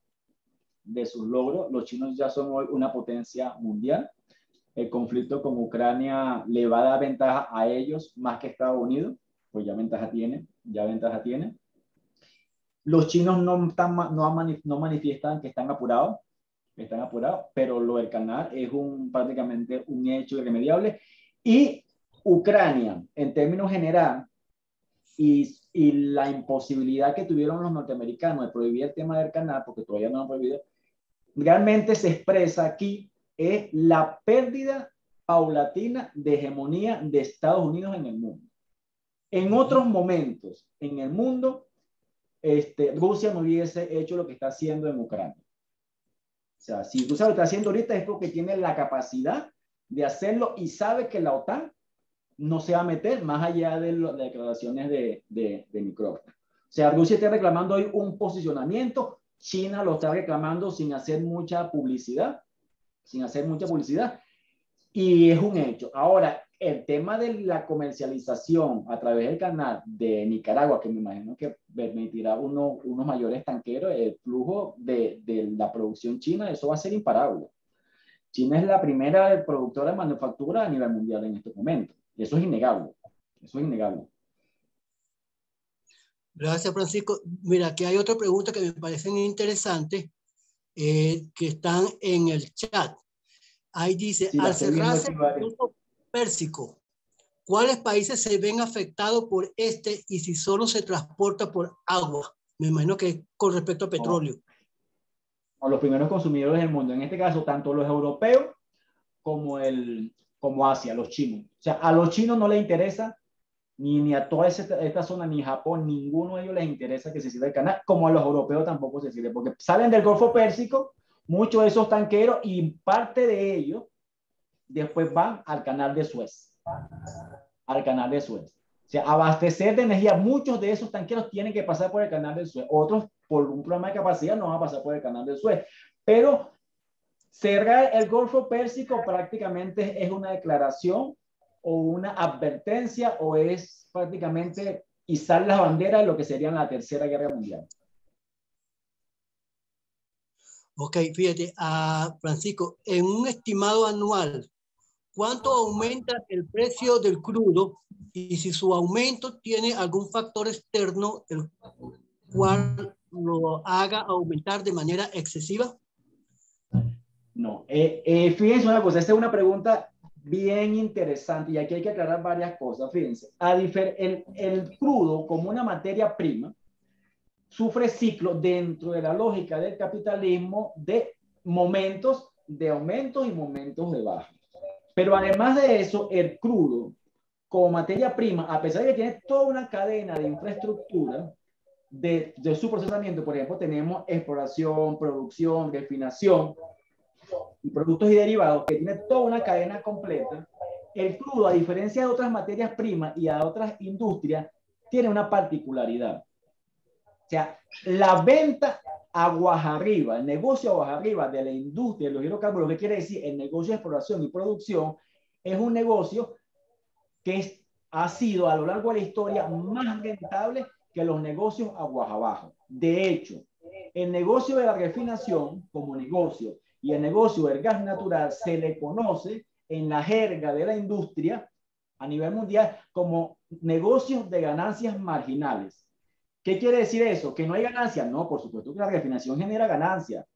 de sus logros. Los chinos ya son hoy una potencia mundial. el conflicto con Ucrania le va a dar ventaja a ellos más que a Estados Unidos, pues ya ventaja tiene, Los chinos no manifiestan que están apurados, pero lo del canal es prácticamente un hecho irremediable. Y Ucrania, en términos general, y la imposibilidad que tuvieron los norteamericanos de prohibir el tema del canal, porque todavía no lo han prohibido, realmente se expresa aquí es la pérdida paulatina de hegemonía de Estados Unidos en el mundo. En otros momentos en el mundo, Rusia no hubiese hecho lo que está haciendo en Ucrania. O sea, si Rusia lo está haciendo ahorita es porque tiene la capacidad de hacerlo y sabe que la OTAN no se va a meter más allá de las declaraciones de micrófono. O sea, Rusia está reclamando hoy un posicionamiento, China lo está reclamando sin hacer mucha publicidad, y es un hecho. Ahora, el tema de la comercialización a través del canal de Nicaragua, que me imagino que permitirá unos mayores tanqueros, el flujo de la producción china, eso va a ser imparable. China es la primera productora de manufactura a nivel mundial en este momento. Eso es innegable. Gracias, Francisco. Mira, aquí hay otra pregunta que me parecen interesantes que están en el chat. Ahí dice, Sí, al cerrarse el Golfo Pérsico, ¿cuáles países se ven afectados por este y si solo se transporta por agua? Me imagino que con respecto a petróleo. No, los primeros consumidores del mundo, en este caso, tanto los europeos como Asia, los chinos. O sea, a los chinos no les interesa ni a toda esta zona, ni Japón, ninguno de ellos les interesa que se cierre el canal, como a los europeos tampoco se cierre, porque salen del Golfo Pérsico muchos de esos tanqueros y parte de ellos después van al canal de Suez. O sea, abastecer de energía, muchos de esos tanqueros tienen que pasar por el canal de Suez. Otros, por un problema de capacidad, no van a pasar por el canal de Suez. Pero cerrar el Golfo Pérsico prácticamente es una declaración o una advertencia o es prácticamente izar las banderas de lo que sería la Tercera Guerra Mundial. Ok, fíjate, Francisco, en un estimado anual, ¿cuánto aumenta el precio del crudo? Y si su aumento tiene algún factor externo el cual lo haga aumentar de manera excesiva. No, fíjense una cosa, esta es una pregunta bien interesante y aquí hay que aclarar varias cosas. Fíjense, el crudo como una materia prima sufre ciclos dentro de la lógica del capitalismo de momentos de aumentos y momentos de bajos. Pero además de eso, el crudo como materia prima, a pesar de que tiene toda una cadena de infraestructura de su procesamiento, por ejemplo, tenemos exploración, producción, refinación y productos y derivados, que tiene toda una cadena completa. El crudo, a diferencia de otras materias primas y a otras industrias, tiene una particularidad. O sea, la venta aguas arriba, el negocio aguas arriba de la industria de los hidrocarburos, ¿qué quiere decir? El negocio de exploración y producción es un negocio que ha sido a lo largo de la historia más rentable que los negocios aguas abajo. De hecho, el negocio de la refinación como negocio y el negocio del gas natural se le conoce en la jerga de la industria a nivel mundial como negocios de ganancias marginales. ¿Qué quiere decir eso? ¿Que no hay ganancia? No, por supuesto que la refinación genera ganancia.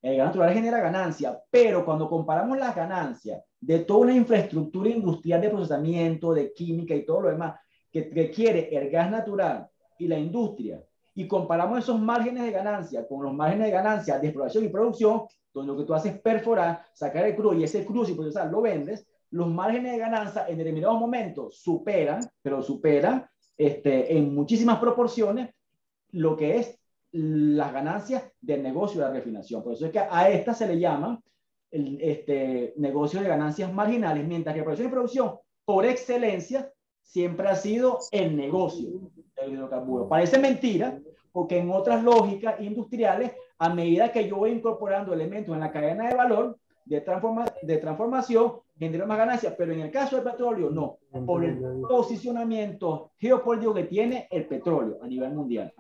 El gas natural genera ganancia, pero cuando comparamos las ganancias de toda una infraestructura industrial de procesamiento, de química y todo lo demás que requiere el gas natural y la industria, y comparamos esos márgenes de ganancia con los márgenes de ganancia de exploración y producción, donde lo que tú haces es perforar, sacar el crudo y ese crudo, si procesar, lo vendes, los márgenes de ganancia en determinados momentos superan en muchísimas proporciones lo que es las ganancias del negocio de la refinación. Por eso es que a esta se le llama negocio de ganancias marginales, mientras que exploración y producción, por excelencia, siempre ha sido el negocio del hidrocarburo. Parece mentira, porque en otras lógicas industriales, a medida que yo voy incorporando elementos en la cadena de valor, de transformación, genera más ganancias, pero en el caso del petróleo, no, por el posicionamiento geopolítico que tiene el petróleo a nivel mundial.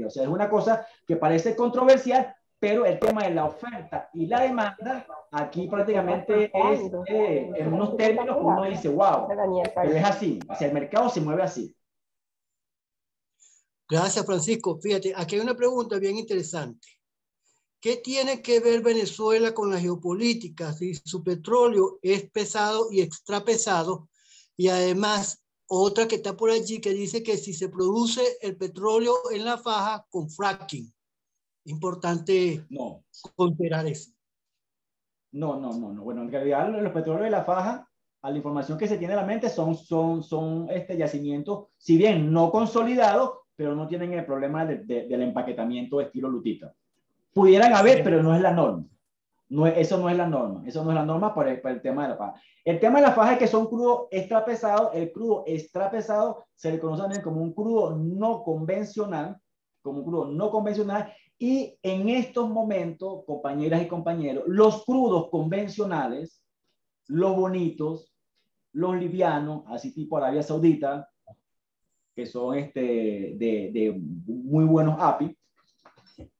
O sea, es una cosa que parece controversial, pero el tema de la oferta y la demanda, aquí prácticamente es en unos términos que uno dice, wow, pero es así, o sea, el mercado se mueve así. Gracias, Francisco. Fíjate, aquí hay una pregunta bien interesante. ¿Qué tiene que ver Venezuela con la geopolítica si su petróleo es pesado y extrapesado? Y además, otra que está por allí que dice que si se produce el petróleo en la faja con fracking. Importante considerar eso. No. Bueno, en realidad los petróleos de la faja, a la información que se tiene en la mente, son yacimientos, si bien no consolidados, pero no tienen el problema del empaquetamiento estilo lutita. Pudieran haber, pero no es la norma. Eso no es la norma. Eso no es la norma por el tema de la faja. El tema de la faja es que son crudos extra pesados. El crudo extra pesado se le conoce también como un crudo no convencional, y en estos momentos, compañeras y compañeros, los crudos convencionales, los bonitos, los livianos, así tipo Arabia Saudita, que son de muy buenos API,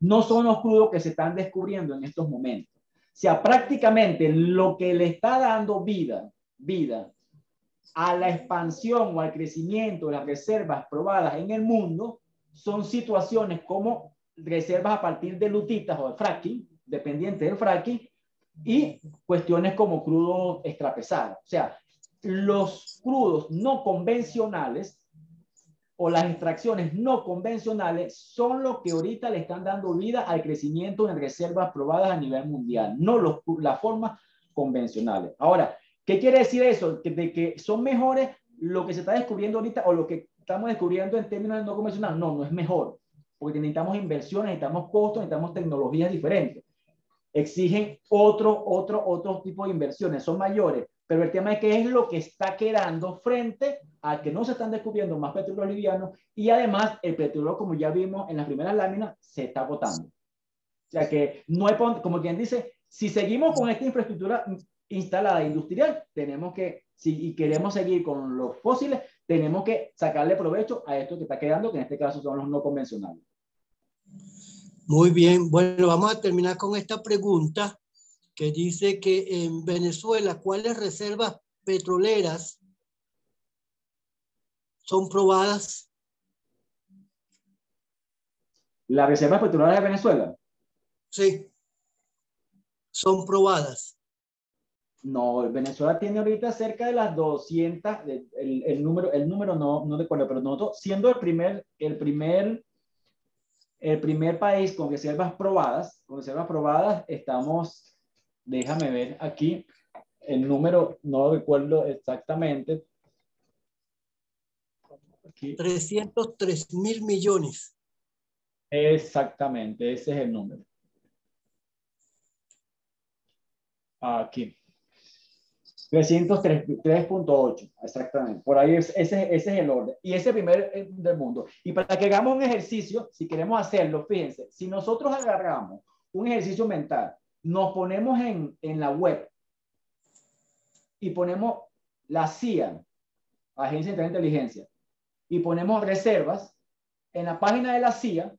no son los crudos que se están descubriendo en estos momentos. O sea, prácticamente lo que le está dando vida a la expansión o al crecimiento de las reservas probadas en el mundo son situaciones como reservas a partir de lutitas o de fracking, dependiente del fracking, y cuestiones como crudos extrapesados. O sea, los crudos no convencionales o las extracciones no convencionales son los que ahorita le están dando vida al crecimiento en reservas probadas a nivel mundial, no las formas convencionales. Ahora, ¿qué quiere decir eso? De que son mejores lo que se está descubriendo ahorita o lo que estamos descubriendo en términos de no convencional. No es mejor, porque necesitamos inversiones, necesitamos costos, necesitamos tecnologías diferentes. Exigen otro tipo de inversiones, son mayores, pero el tema es que es lo que está quedando frente a que no se están descubriendo más petróleo liviano y además el petróleo, como ya vimos en las primeras láminas, se está agotando. O sea que no hay, como quien dice, si seguimos con esta infraestructura instalada industrial, tenemos que, si queremos seguir con los fósiles, tenemos que sacarle provecho a esto que está quedando, que en este caso son los no convencionales. Muy bien, bueno, vamos a terminar con esta pregunta que dice que en Venezuela, ¿cuáles reservas petroleras son probadas? ¿Las reservas petroleras de Venezuela? Sí, son probadas. No, Venezuela tiene ahorita cerca de las 200, el número no recuerdo, pero nosotros, siendo el primer país con reservas probadas, estamos, déjame ver aquí, el número, no recuerdo exactamente. Aquí. 303.000 millones. Exactamente, ese es el número. Aquí. 303.8, exactamente. Por ahí ese es el orden. Y ese primer del mundo. Y para que hagamos un ejercicio, si queremos hacerlo, fíjense, si nosotros agarramos un ejercicio mental, nos ponemos en la web y ponemos la CIA, Agencia de Inteligencia, y ponemos reservas, en la página de la CIA,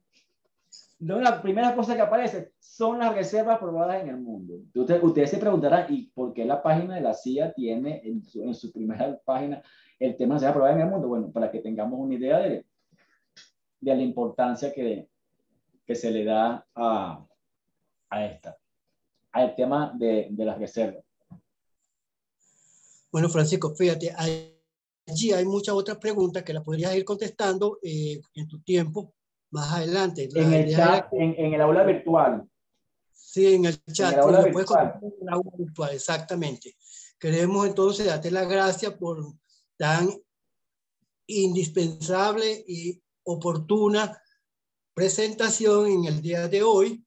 la primera cosa que aparece son las reservas probadas en el mundo. Ustedes se preguntarán, ¿y por qué la página de la CIA tiene en su primera página el tema de reservas probadas en el mundo? Bueno, para que tengamos una idea de la importancia que se le da al tema de las reservas. Bueno, Francisco, fíjate, allí hay muchas otras preguntas que las podrías ir contestando en tu tiempo más adelante. En el chat, en el aula virtual. Sí, en el chat. En el aula virtual. En el aula virtual, exactamente. Queremos entonces darte las gracias por tan indispensable y oportuna presentación en el día de hoy.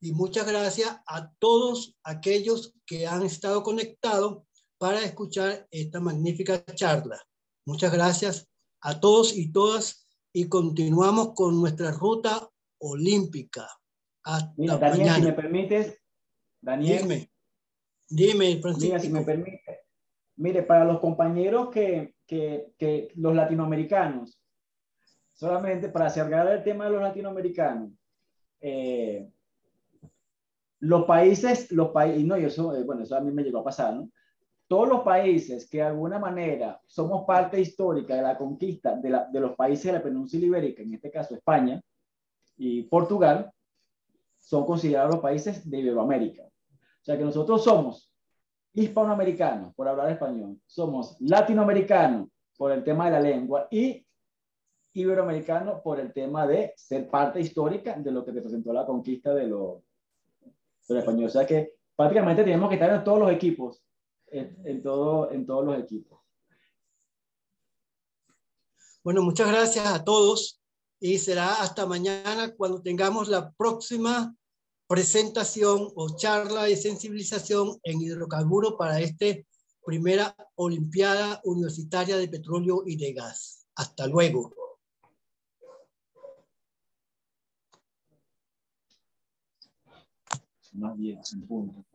Y muchas gracias a todos aquellos que han estado conectados para escuchar esta magnífica charla. Muchas gracias a todos y todas y continuamos con nuestra ruta olímpica. Hasta Daniel, mañana. si me permites, Daniel. Dime, Francisco. Mira, si me permite. Mire, para los compañeros que los latinoamericanos, solamente para cerrar el tema de los latinoamericanos, los países, y no, y eso, bueno, eso a mí me llegó a pasar, ¿no? Todos los países que de alguna manera somos parte histórica de la conquista de los países de la península ibérica, en este caso España y Portugal, son considerados los países de Iberoamérica. O sea que nosotros somos hispanoamericanos por hablar español, somos latinoamericanos por el tema de la lengua y iberoamericanos por el tema de ser parte histórica de lo que representó la conquista de los españoles. O sea que prácticamente tenemos que estar en todos los equipos, en todos los equipos. Bueno, muchas gracias a todos y será hasta mañana cuando tengamos la próxima presentación o charla de sensibilización en hidrocarburos para esta primera Olimpiada Universitaria de Petróleo y de Gas. Hasta luego. Más bien, en punto.